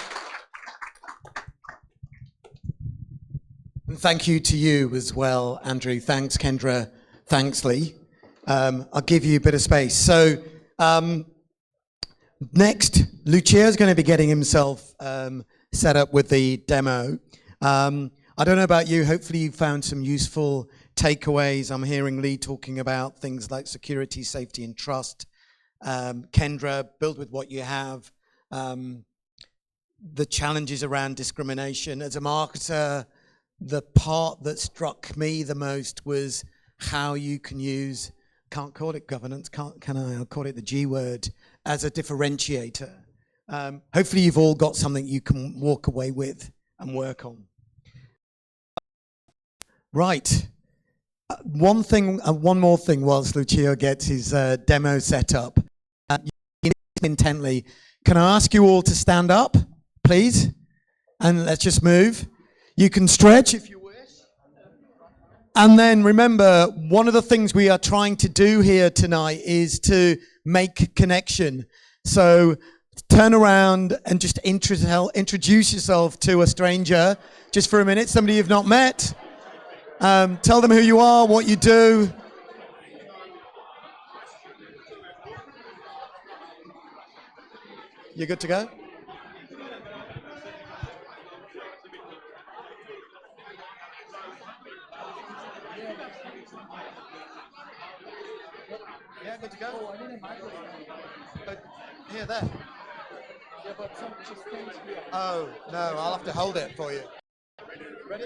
And thank you to you as well, Andrew. Thanks, Kendra. Thanks, Lee. I'll give you a bit of space. So next, Lucio is going to be getting himself set up with the demo. I don't know about you, hopefully you found some useful takeaways. I'm hearing Lee talking about things like security, safety, and trust. Kendra, build with what you have. The challenges around discrimination. As a marketer, the part that struck me the most was how you can use, can't call it governance, can I? I'll call it the G word, as a differentiator. Hopefully you've all got something you can walk away with and work on. Right. One more thing whilst Lucio gets his demo set up. Intently. Can I ask you all to stand up, please? And let's just move. You can stretch if you wish. And then remember, one of the things we are trying to do here tonight is to make connection. So turn around and just introduce yourself to a stranger just for a minute, somebody you've not met. Tell them who you are, what you do. You good to go? Yeah, good to go. Oh, I need a microphone. But here, there. Yeah, but some just things here. Oh, no, I'll have to hold it for you. Ready?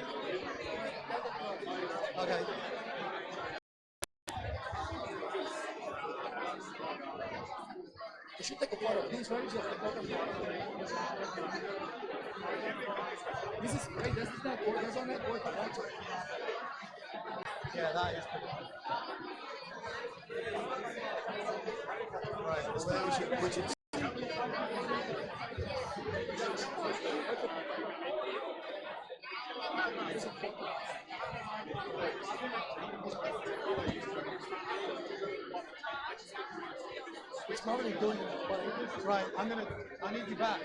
Okay. You should take a photo. Please, where is your photography? This is great. This is not work. That's on that work. I want to. Yeah, that is pretty good. Right, well, there we should probably doing it, but right, I need you back.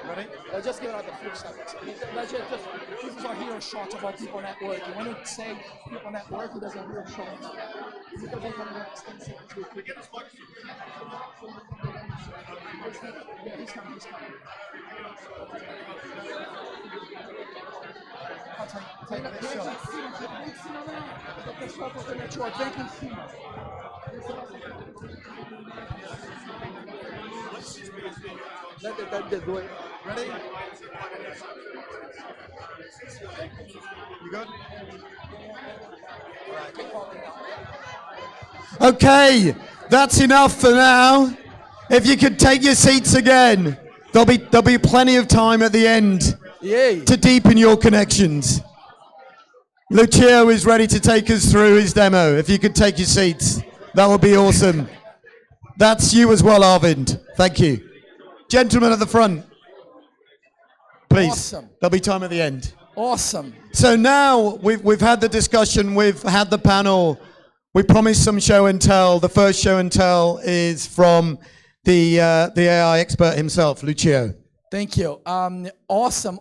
Ready? Just give it like a few seconds. This is our hero shot about people networking. When we say people networking, there's a hero shot. Because they can work extensively with people. Yeah, he's coming. Take a shot. Thank you. Let them do it. Ready? You good? Okay, that's enough for now. If you could take your seats again, there'll be plenty of time at the end to deepen your connections. Lucio is ready to take us through his demo. If you could take your seats, that would be awesome. That's you as well, Arvind. Thank you. Gentlemen at the front, please. Awesome. There'll be time at the end. Awesome. So now we've had the discussion, we've had the panel. We promised some show and tell. The first show and tell is from the AI expert himself, Lucio. Thank you. Awesome.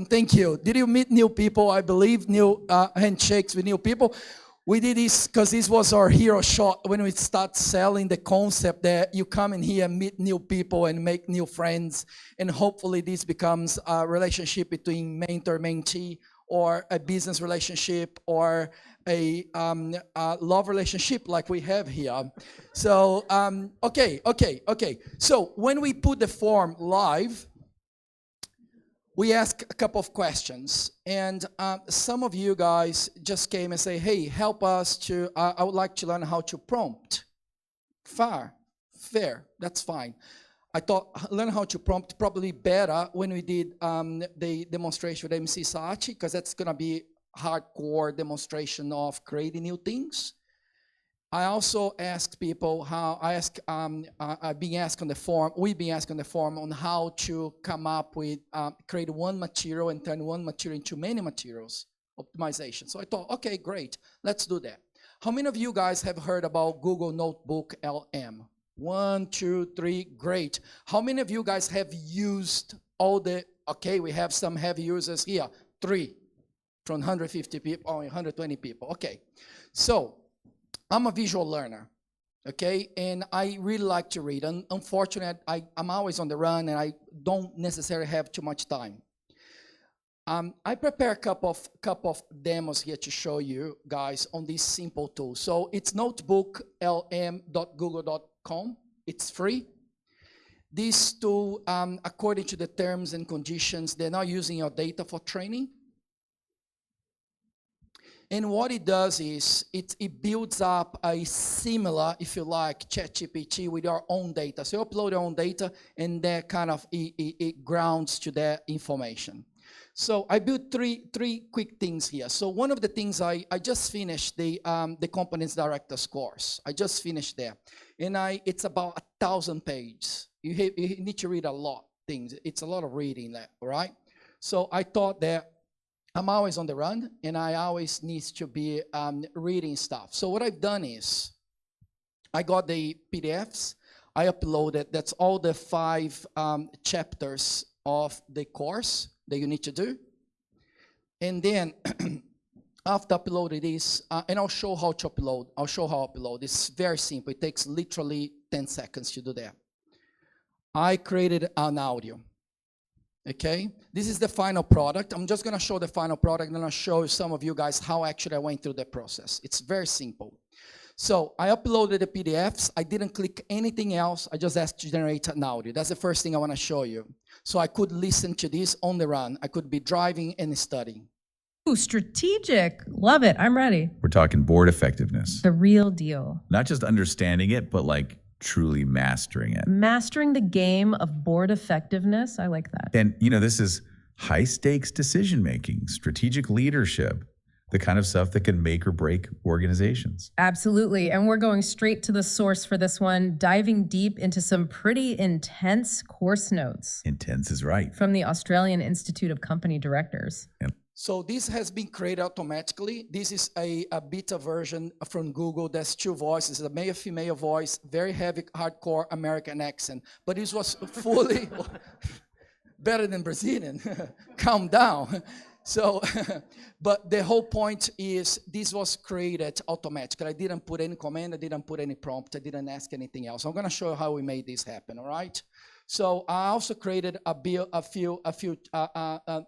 Thank you. Did you meet new people? I believe new handshakes with new people. We did this because this was our hero shot when we start selling the concept that you come in here, meet new people and make new friends. And hopefully this becomes a relationship between mentor-mentee or a business relationship or a love relationship like we have here. So, okay. So when we put the form live, we ask a couple of questions, and some of you guys just came and say, hey, help us to, I would like to learn how to prompt. Fair, that's fine. I thought learn how to prompt probably better when we did the demonstration with M&C Saatchi, because that's gonna be hardcore demonstration of creating new things. I also asked people how, I've been asked on the forum, we've been asked on the forum on how to come up with, create one material and turn one material into many materials, optimization. So I thought, okay, great, let's do that. How many of you guys have heard about Google Notebook LM? 1, 2, 3, great. How many of you guys have used all the, okay, we have some heavy users here, 3 from 150 people, or 120 people, okay. So, I'm a visual learner, okay? And I really like to read. And unfortunately, I'm always on the run and I don't necessarily have too much time. I prepare a couple of demos here to show you guys on this simple tool. So it's notebooklm.google.com. It's free. This tool, according to the terms and conditions, they're not using your data for training. And what it does is it builds up a similar, if you like, ChatGPT with your own data. So you upload your own data, and that kind of it grounds to that information. So I built three quick things here. So one of the things I just finished the Competence Directors course. I just finished there, and it's about 1,000 pages. You need to read a lot of things. It's a lot of reading there, all right? So I thought that I'm always on the run, and I always need to be reading stuff. So what I've done is, I got the PDFs, I uploaded, that's all the 5 chapters of the course that you need to do. And then, after uploading this, and I'll show how to upload, It's very simple, it takes literally 10 seconds to do that. I created an audio. Okay, this is the final product. I'm just gonna show the final product, and I'll show some of you guys how actually I went through the process. It's very simple. So I uploaded the PDFs. I didn't click anything else. I just asked to generate an audio. That's the first thing I wanna show you. So I could listen to this on the run. I could be driving and studying. Ooh, strategic. Love it. I'm ready. We're talking board effectiveness. The real deal. Not just understanding it, but like truly mastering it. Mastering the game of board effectiveness. I like that. And you know, this is high stakes decision making, strategic leadership. the kind of stuff that can make or break organizations. Absolutely. And we're going straight to the source for this one, diving deep into some pretty intense course notes Intense is right. from the Australian Institute of Company Directors. So this has been created automatically. This is a beta version from Google. There's two voices, a male, female voice, very heavy, hardcore American accent. But this was fully better than Brazilian. Calm down. So, but the whole point is this was created automatically. I didn't put any command, I didn't put any prompt, I didn't ask anything else. I'm gonna show you how we made this happen, all right? So I also created a few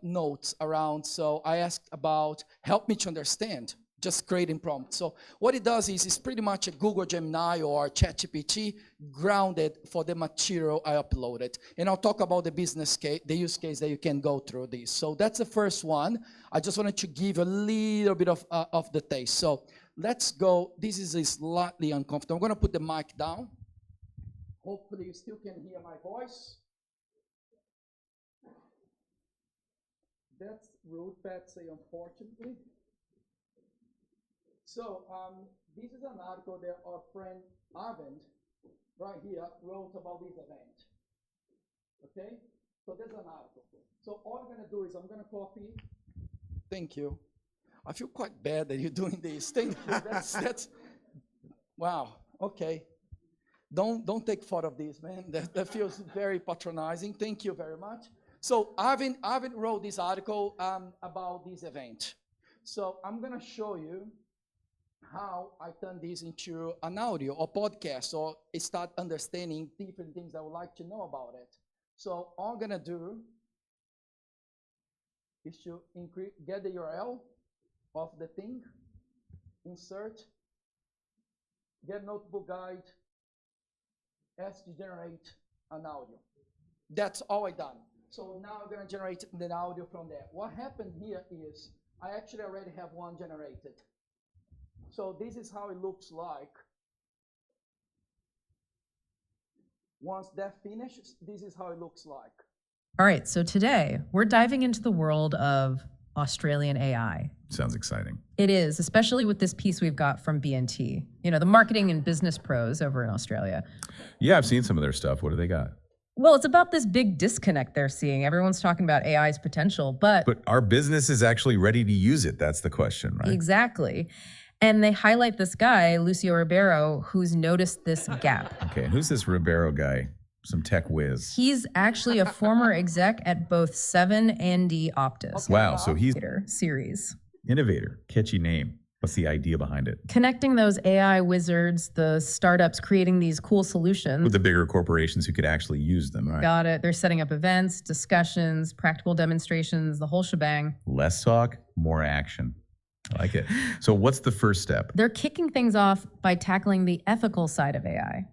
notes around. So I asked about, help me to understand, just creating prompts. So what it does is it's pretty much a Google Gemini or ChatGPT grounded for the material I uploaded. And I'll talk about the business case, the use case that you can go through this. So that's the first one. I just wanted to give a little bit of the taste. So let's go. This is slightly uncomfortable. I'm gonna put the mic down. Hopefully you still can hear my voice. That's rude, Patsy, unfortunately. So this is an article that our friend Arvind, right here, wrote about this event. Okay? So there's an article. So all I'm gonna do is I'm gonna copy. Thank you. I feel quite bad that you're doing this. Thank you. That's wow. Okay. Don't take thought of this, man. That feels very patronizing. Thank you very much. So Arvind wrote this article about this event. So I'm gonna show you how I turn this into an audio or podcast, or start understanding different things I would like to know about it. So all I'm gonna do is to get the URL of the thing, insert, get notebook guide, ask to generate an audio. That's all I done. So now I'm gonna generate the audio from there. What happened here is I actually already have one generated. So this is how it looks like. Once that finishes, this is how it looks like. All right, so today we're diving into the world of Australian AI. Sounds exciting. It is, especially with this piece we've got from BNT, you know, the marketing and business pros over in Australia. Yeah, I've seen some of their stuff. What do they got? Well, it's about this big disconnect they're seeing. Everyone's talking about AI's potential, but our business is actually ready to use it. That's the question, right? Exactly. And they highlight this guy, Lucio Ribeiro, who's noticed this gap. Okay, and who's this Ribeiro guy? Some tech whiz. He's actually a former exec at both 7&D Optus. Wow, so he's series. InnovAItor. Catchy name. What's the idea behind it? Connecting those AI wizards, the startups creating these cool solutions. With the bigger corporations who could actually use them, right? Got it. They're setting up events, discussions, practical demonstrations, the whole shebang. Less talk, more action. I like it. So what's the first step? They're kicking things off by tackling the ethical side of AI.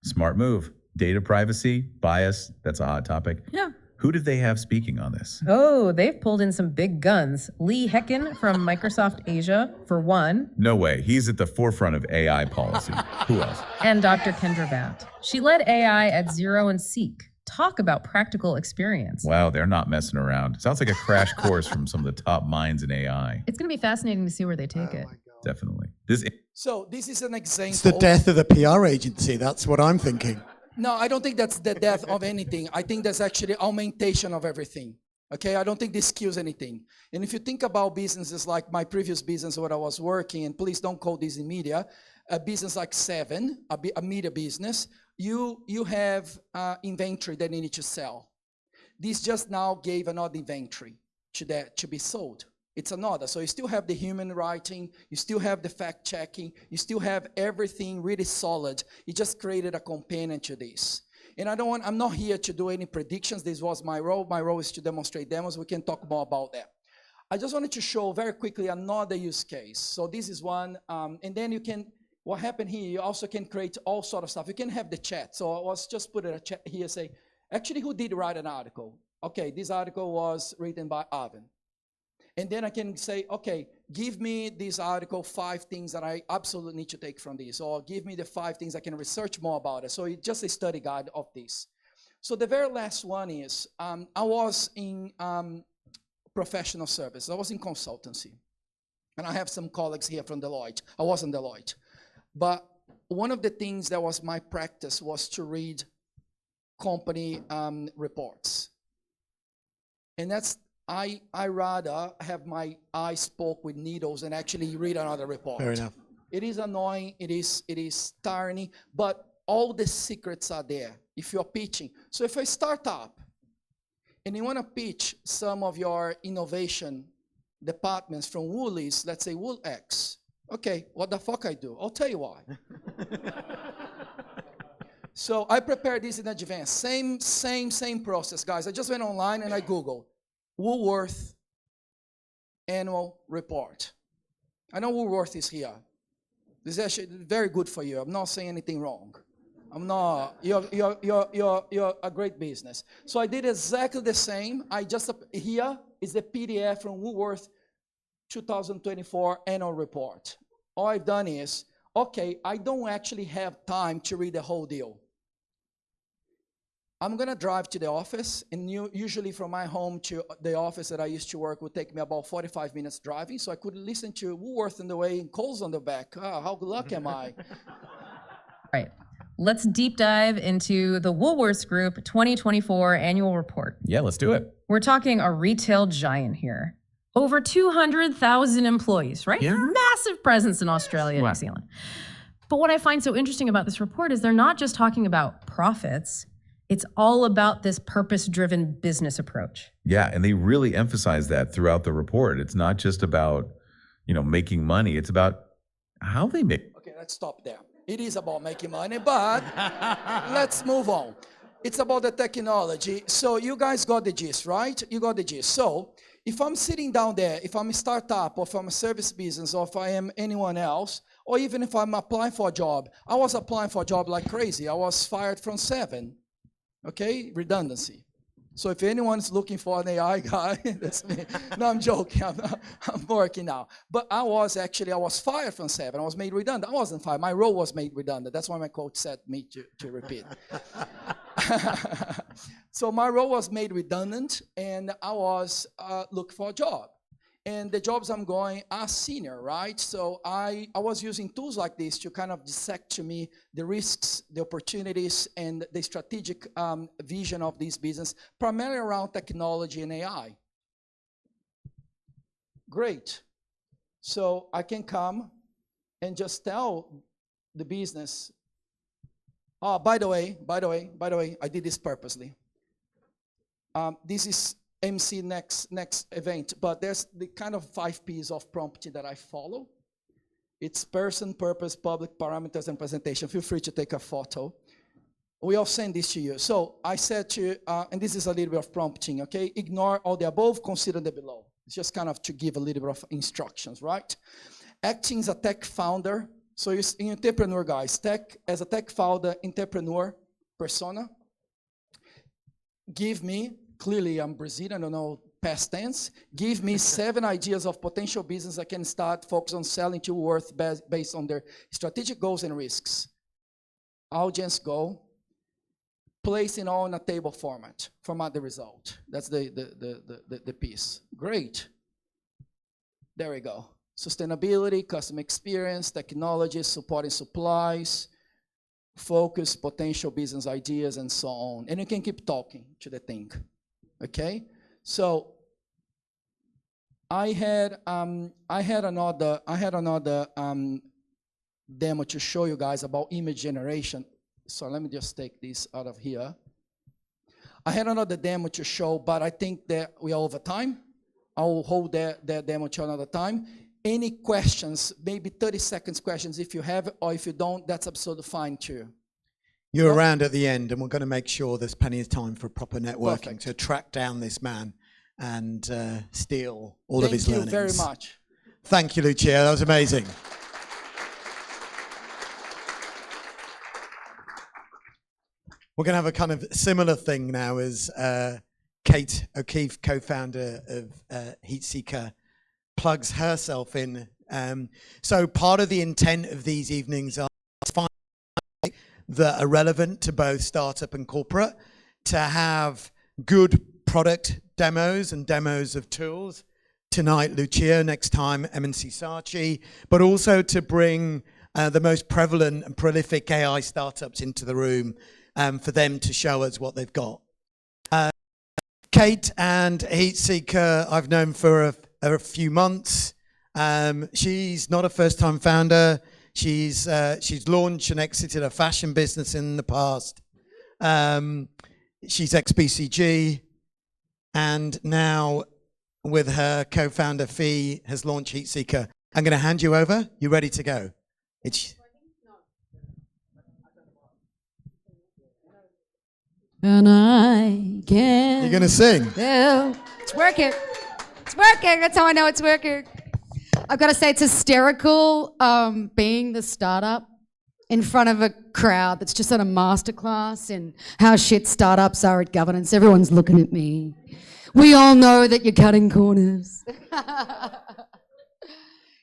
Smart move. Data privacy, bias, that's a hot topic. Yeah. Who did they have speaking on this? Oh, they've pulled in some big guns. Hickin from Microsoft Asia, for one. No way. He's at the forefront of AI policy. Who else? And Dr. Kendra Vant. She led AI at Xero and Seek. Talk about practical experience. Wow, they're not messing around. Sounds like a crash course from some of the top minds in AI. It's going to be fascinating to see where they take it. Definitely. So this is an example. It's the death of the PR agency. That's what I'm thinking. No, I don't think that's the death of anything. I think that's actually augmentation of everything. Okay, I don't think this kills anything. And if you think about businesses like my previous business where I was working, and please don't call this in media, a business like Seven, a media business, you have inventory that you need to sell. This just now gave another inventory to be sold. It's another. So you still have the human writing, you still have the fact checking, you still have everything really solid. You just created a companion to this. And I'm not here to do any predictions. This was my role. My role is to demonstrate demos. We can talk more about that. I just wanted to show very quickly another use case. So this is one, and then what happened here, you also can create all sort of stuff. You can have the chat. So I was just put a chat here, say, actually, who did write an article? Okay, this article was written by Arvind. And then I can say, okay, give me this article, 5 things that I absolutely need to take from this, or give me the 5 things I can research more about it. So it's just a study guide of this. So the very last one is, I was in professional service. I was in consultancy. And I have some colleagues here from Deloitte. I was in Deloitte. But one of the things that was my practice was to read company reports. And that's, I rather have my eyes poke with needles and actually read another report. Fair enough. It is annoying, it is tiring, but all the secrets are there if you're pitching. So if I start up and you want to pitch some of your innovation departments from Woolies, let's say Wool X, okay, what the fuck I do? I'll tell you why. So I prepared this in advance. Same process, guys. I just went online and I Googled Woolworth annual report. I know Woolworth is here. This is actually very good for you. I'm not saying anything wrong. I'm not. You're a great business. So I did exactly the same. Here is the PDF from Woolworth 2024 annual report. All I've done is, okay, I don't actually have time to read the whole deal. I'm gonna drive to the office, and usually from my home to the office that I used to work would take me about 45 minutes driving, so I could listen to Woolworth on the way and Coles on the back. How lucky am I? Right. Let's deep dive into the Woolworths Group 2024 annual report. Yeah, let's do it. We're talking a retail giant here. Over 200,000 employees, right? Yeah. Massive presence in Australia and New Zealand. But what I find so interesting about this report is they're not just talking about profits. It's all about this purpose-driven business approach. Yeah, and they really emphasize that throughout the report. It's not just about, making money. It's about how they make. Okay, let's stop there. It is about making money, but let's move on. It's about the technology. So you guys got the gist, right? You got the gist. So if I'm sitting down there, if I'm a startup, or if I'm a service business, or if I am anyone else, or even if I'm applying for a job, I was applying for a job like crazy. I was fired from 7. Okay, redundancy. So if anyone's looking for an AI guy, that's me. No, I'm joking. I'm working now. But I was fired from 7. I was made redundant. I wasn't fired. My role was made redundant. That's why my coach said me to repeat. So my role was made redundant, and I was looking for a job. And the jobs I'm going are senior, right? So I was using tools like this to kind of dissect to me the risks, the opportunities, and the strategic vision of this business, primarily around technology and AI. Great. So I can come and just tell the business, oh, by the way, I did this purposely. This is MC next event, but there's the kind of 5 P's of prompting that I follow. It's person, purpose, public, parameters, and presentation. Feel free to take a photo. We'll send this to you. So I said to, and this is a little bit of prompting, okay? Ignore all the above, consider the below. It's just kind of to give a little bit of instructions, right? Acting as a tech founder. So you're an entrepreneur, guys. As a tech founder, entrepreneur persona. Give me, clearly I'm Brazilian, I don't know past tense. Give me 7 ideas of potential business I can start, focus on selling to worth based on their strategic goals and risks. Audience goal. Placing all in a table format the result. That's the piece. Great. There we go. Sustainability, customer experience, technology, supporting supplies, focus, potential business ideas, and so on. And you can keep talking to the thing. Okay, so I had another demo to show you guys about image generation. So let me just take this out of here. I had another demo to show, but I think that we are over time. I will hold that demo to another time. Any questions, maybe 30 seconds questions if you have, or if you don't, that's absolutely fine too. You're around at the end, and we're going to make sure there's plenty of time for proper networking. Perfect. To track down this man and steal all of his learnings. Thank you very much. Thank you, Lucio. That was amazing. We're going to have a kind of similar thing now as Kate O'Keefe, co-founder of HeatSeeker, plugs herself in. So part of the intent of these evenings are that are relevant to both startup and corporate, to have good product demos and demos of tools tonight Lucio, next time M&C Saatchi, but also to bring the most prevalent and prolific AI startups into the room for them to show us what they've got. Kate and HeatSeeker I've known for a few months. She's not a first-time founder. She's launched and exited a fashion business in the past. She's ex-BCG, and now with her co-founder Fee has launched HeatSeeker. I'm going to hand you over. You ready to go? And I can. You're going to sing? Well, it's working. It's working. That's how I know it's working. I've got to say, it's hysterical being the startup in front of a crowd that's just on a masterclass in how shit startups are at governance. Everyone's looking at me. We all know that you're cutting corners.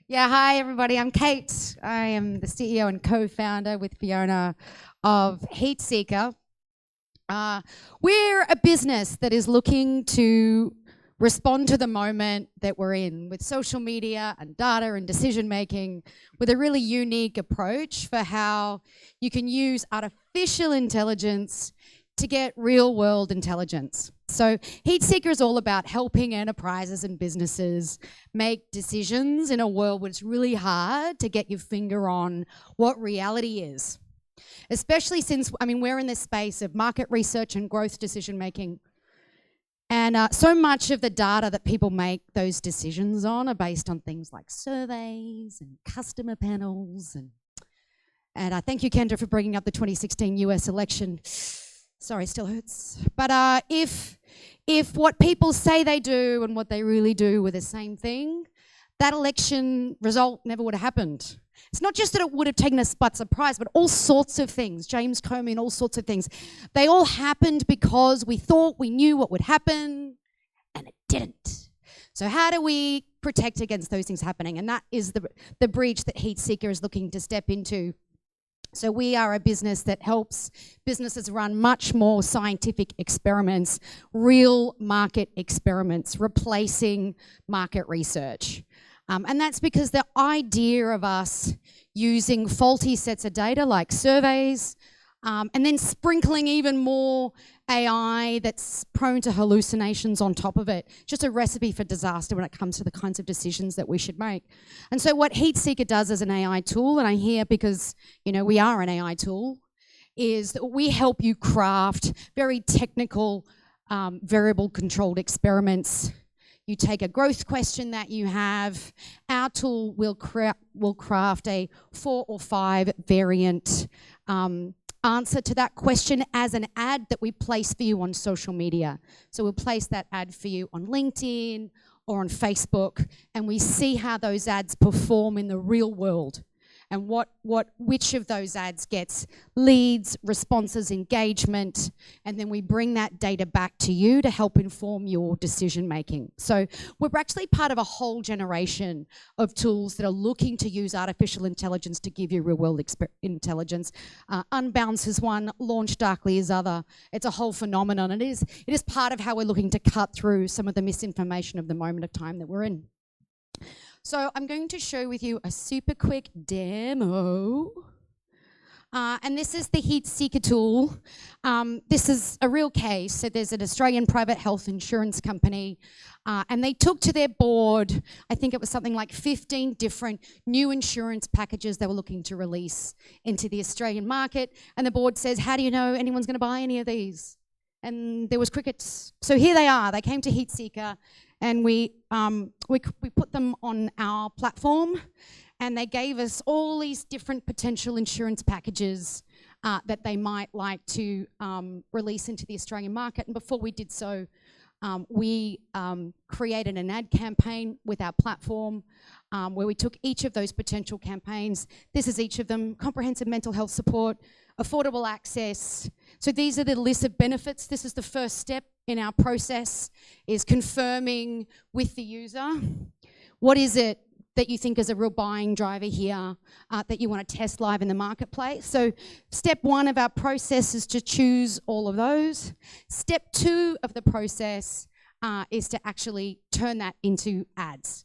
Yeah, hi everybody. I'm Kate. I am the CEO and co-founder with Fiona of HeatSeeker. We're a business that is looking to respond to the moment that we're in with social media and data and decision making with a really unique approach for how you can use artificial intelligence to get real world intelligence. So HeatSeeker is all about helping enterprises and businesses make decisions in a world where it's really hard to get your finger on what reality is. Especially since, we're in this space of market research and growth decision making. And so much of the data that people make those decisions on are based on things like surveys and customer panels. And thank you, Kendra, for bringing up the 2016 US election. Sorry, still hurts. But if what people say they do and what they really do were the same thing, that election result never would have happened. It's not just that it would have taken us by surprise, but all sorts of things, James Comey and all sorts of things. They all happened because we thought we knew what would happen, and it didn't. So how do we protect against those things happening? And that is the breach that HeatSeeker is looking to step into. So we are a business that helps businesses run much more scientific experiments, real market experiments, replacing market research. And that's because the idea of us using faulty sets of data like surveys and then sprinkling even more AI that's prone to hallucinations on top of it, just a recipe for disaster when it comes to the kinds of decisions that we should make. And so what HeatSeeker does as an AI tool, and I'm here because we are an AI tool, is that we help you craft very technical variable controlled experiments. You take a growth question that you have, our tool will craft a 4 or 5 variant answer to that question as an ad that we place for you on social media. So we'll place that ad for you on LinkedIn or on Facebook, and we see how those ads perform in the real world and which of those ads gets leads, responses, engagement, and then we bring that data back to you to help inform your decision making. So we're actually part of a whole generation of tools that are looking to use artificial intelligence to give you real world intelligence. Unbounce is one, Launch Darkly is other. It's a whole phenomenon. It is part of how we're looking to cut through some of the misinformation of the moment of time that we're in. So I'm going to show with you a super quick demo. And this is the HeatSeeker tool. This is a real case. So there's an Australian private health insurance company, and they took to their board, I think it was something like 15 different new insurance packages they were looking to release into the Australian market. And the board says, how do you know anyone's going to buy any of these? And there was crickets. So here they are. They came to HeatSeeker, and we put them on our platform, and they gave us all these different potential insurance packages that they might like to release into the Australian market. And before we did so, we created an ad campaign with our platform where we took each of those potential campaigns. This is each of them: comprehensive mental health support, affordable access. So these are the list of benefits. This is the first step in our process, is confirming with the user, what is it that you think is a real buying driver here that you want to test live in the marketplace. So step 1 of our process is to choose all of those. Step 2 of the process is to actually turn that into ads.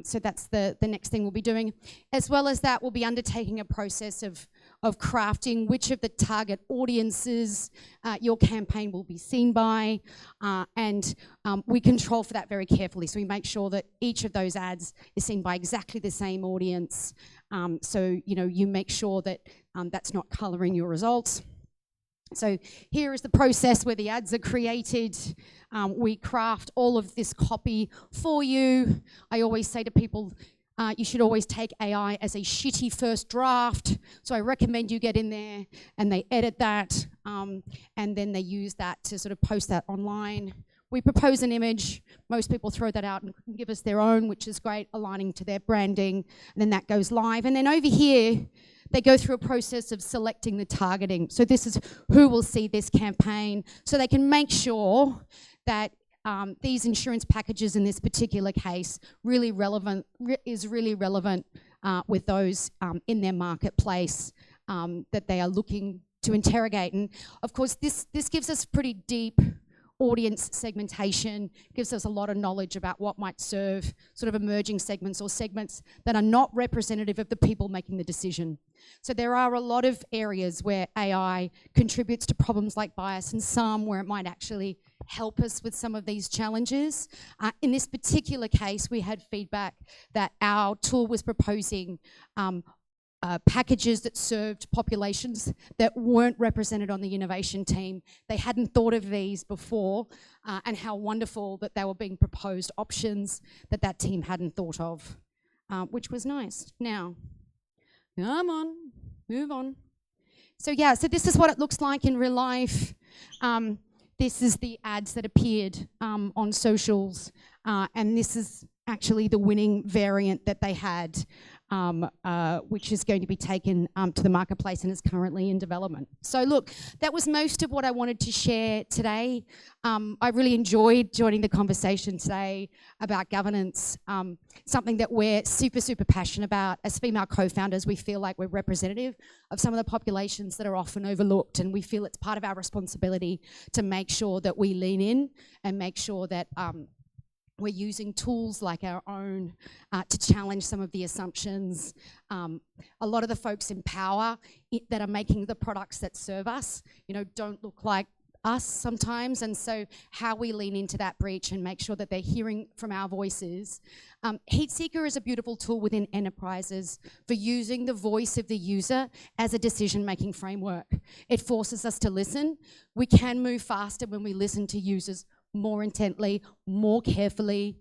So that's the next thing we'll be doing. As well as that, we'll be undertaking a process of crafting which of the target audiences your campaign will be seen by, and we control for that very carefully. So we make sure that each of those ads is seen by exactly the same audience. So you make sure that that's not colouring your results. So here is the process where the ads are created. We craft all of this copy for you. I always say to people, you should always take AI as a shitty first draft. So I recommend you get in there and they edit that, and then they use that to sort of post that online. We propose an image. Most people throw that out and give us their own, which is great, aligning to their branding. And then that goes live. And then over here, they go through a process of selecting the targeting. So this is who will see this campaign. So they can make sure that these insurance packages in this particular case is really relevant with those in their marketplace that they are looking to interrogate. And of course, this gives us pretty deep audience segmentation, gives us a lot of knowledge about what might serve sort of emerging segments or segments that are not representative of the people making the decision. So there are a lot of areas where AI contributes to problems like bias, and some where it might actually help us with some of these challenges. In this particular case, we had feedback that our tool was proposing packages that served populations that weren't represented on the innovation team. They hadn't thought of these before, and how wonderful that they were being proposed options that team hadn't thought of, which was nice. Now, come on, move on. So yeah, so this is what it looks like in real life. This is the ads that appeared on socials, and this is actually the winning variant that they had, which is going to be taken to the marketplace and is currently in development. So look, that was most of what I wanted to share today. I really enjoyed joining the conversation today about governance, something that we're super, super passionate about. As female co-founders, we feel like we're representative of some of the populations that are often overlooked, and we feel it's part of our responsibility to make sure that we lean in and make sure that we're using tools like our own to challenge some of the assumptions. A lot of the folks in power that are making the products that serve us, don't look like us sometimes, and so how we lean into that breach and make sure that they're hearing from our voices. HeatSeeker is a beautiful tool within enterprises for using the voice of the user as a decision-making framework. It forces us to listen. We can move faster when we listen to users more intently, more carefully.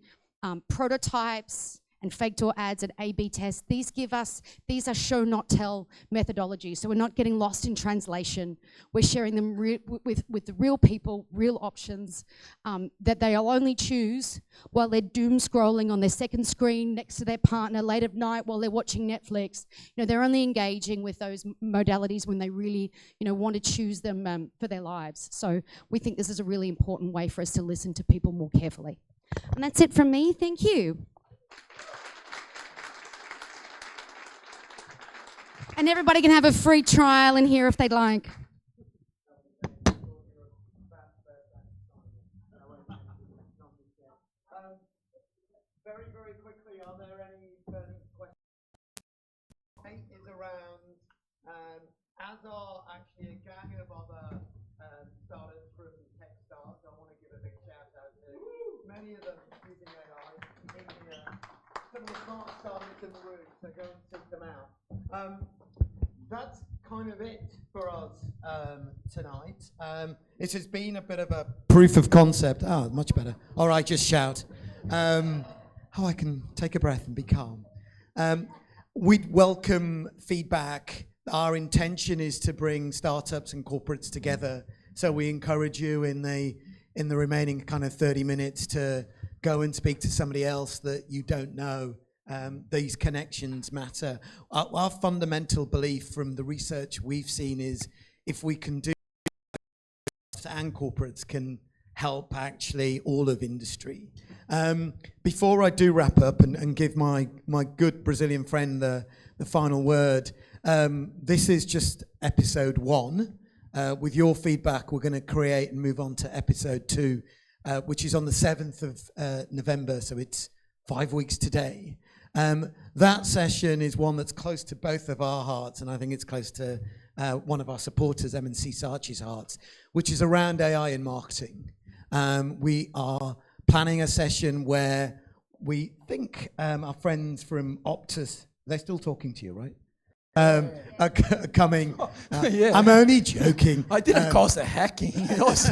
Prototypes and fake door ads and A/B tests, these are show not tell methodologies. So we're not getting lost in translation. We're sharing them with the real people, real options that they'll only choose while they're doom scrolling on their second screen next to their partner late at night while they're watching Netflix. They're only engaging with those modalities when they really, want to choose them for their lives. So we think this is a really important way for us to listen to people more carefully. And that's it from me. Thank you. And everybody can have a free trial in here if they'd like. Very, very quickly, are there any burning questions? Is around, as are actually a gang of other startups from Techstars. I want to give a big shout out to many of them using AI in here. Some of the smart startups in the room, so go and seek them out. That's kind of it for us tonight. It has been a bit of a proof of concept. Oh, much better. All right, just shout. I can take a breath and be calm. We'd welcome feedback. Our intention is to bring startups and corporates together. So we encourage you in the remaining kind of 30 minutes to go and speak to somebody else that you don't know. These connections matter. Our fundamental belief from the research we've seen is if we can do and corporates can help actually all of industry. Before I do wrap up and give my good Brazilian friend the final word, this is just episode 1. With your feedback, we're going to create and move on to episode 2. which is on the 7th of November, so it's 5 weeks today. That session is one that's close to both of our hearts, and I think it's close to one of our supporters, M&C Saatchi's hearts, which is around AI in marketing. We are planning a session where we think our friends from Optus, they're still talking to you, right? Are coming. Yeah. I'm only joking. I didn't cause the hacking. There's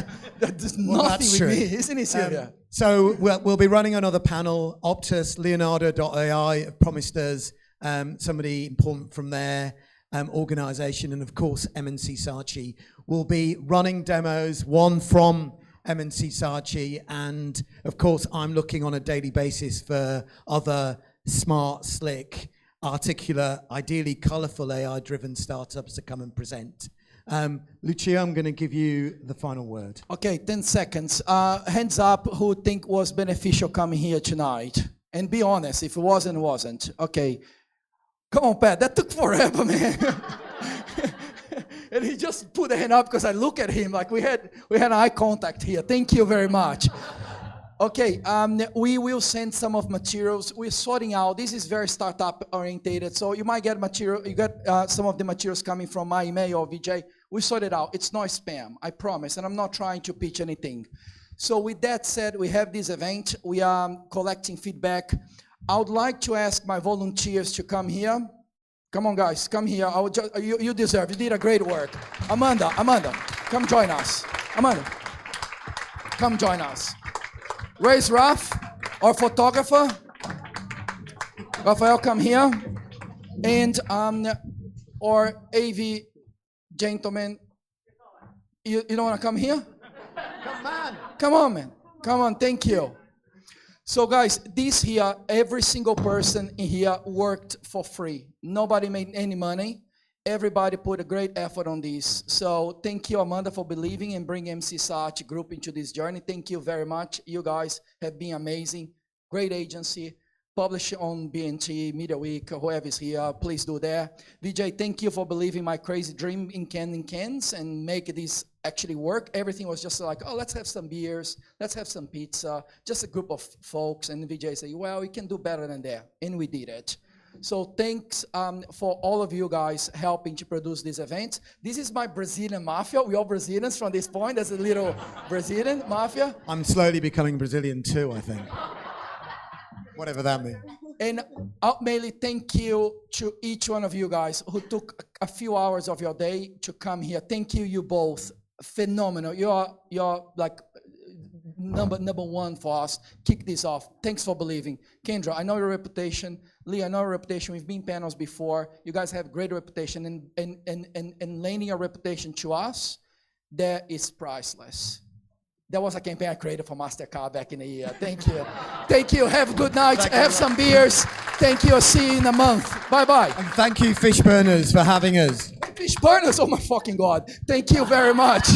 nothing that's with true. me, isn't it, Sylvia? So we'll be running another panel. Optus, Leonardo.ai have promised us somebody important from their organization, and of course M&C Saatchi will be running demos, one from M&C Saatchi, and of course I'm looking on a daily basis for other smart, slick, articulate, ideally colorful AI-driven startups to come and present. Lucio, I'm going to give you the final word. Okay, 10 seconds. Hands up who think was beneficial coming here tonight. And be honest, if it wasn't, it wasn't. Okay. Come on, Pat, that took forever, man. And he just put a hand up because I look at him like we had eye contact here. Thank you very much. Okay, we will send some of materials. We're sorting out. This is very startup orientated, so you might get material. You got some of the materials coming from my email or Vijay. We sort it out. It's not spam, I promise, and I'm not trying to pitch anything. So with that said, we have this event. We are collecting feedback. I would like to ask my volunteers to come here. Come on, guys, come here. I would you deserve. You did a great work. Amanda, come join us. Amanda, come join us. Where's Raf, our photographer? Rafael, come here. And our AV gentleman, you don't want to come here? Come on, man. Come on, thank you. So guys, this here, every single person in here worked for free. Nobody made any money. Everybody put a great effort on this. So thank you, Amanda, for believing and bringing M&C Saatchi Group into this journey. Thank you very much. You guys have been amazing. Great agency. Publish on BNT, Media Week, whoever is here, please do that. Vijay, thank you for believing my crazy dream in cans and make this actually work. Everything was just like, oh, let's have some beers, let's have some pizza, just a group of folks. And Vijay said, well, we can do better than that. And we did it. So thanks for all of you guys helping to produce this event. This is my Brazilian mafia. We're all Brazilians from this point. There's a little Brazilian mafia. I'm slowly becoming Brazilian too, I think. Whatever that means. And ultimately, thank you to each one of you guys who took a few hours of your day to come here. Thank you, you both. Phenomenal. You're like number one for us. Kick this off. Thanks for believing. Kendra, I know your reputation. Lee, I know your reputation. We've been panels before. You guys have great reputation, and lending your reputation to us, that is priceless. That was a campaign I created for MasterCard back in the year. Thank you. Thank you. Have a good night. Have some beers. Thank you. I'll see you in a month. Bye-bye. And thank you, Fishburners, for having us. Fishburners, oh my fucking God. Thank you very much.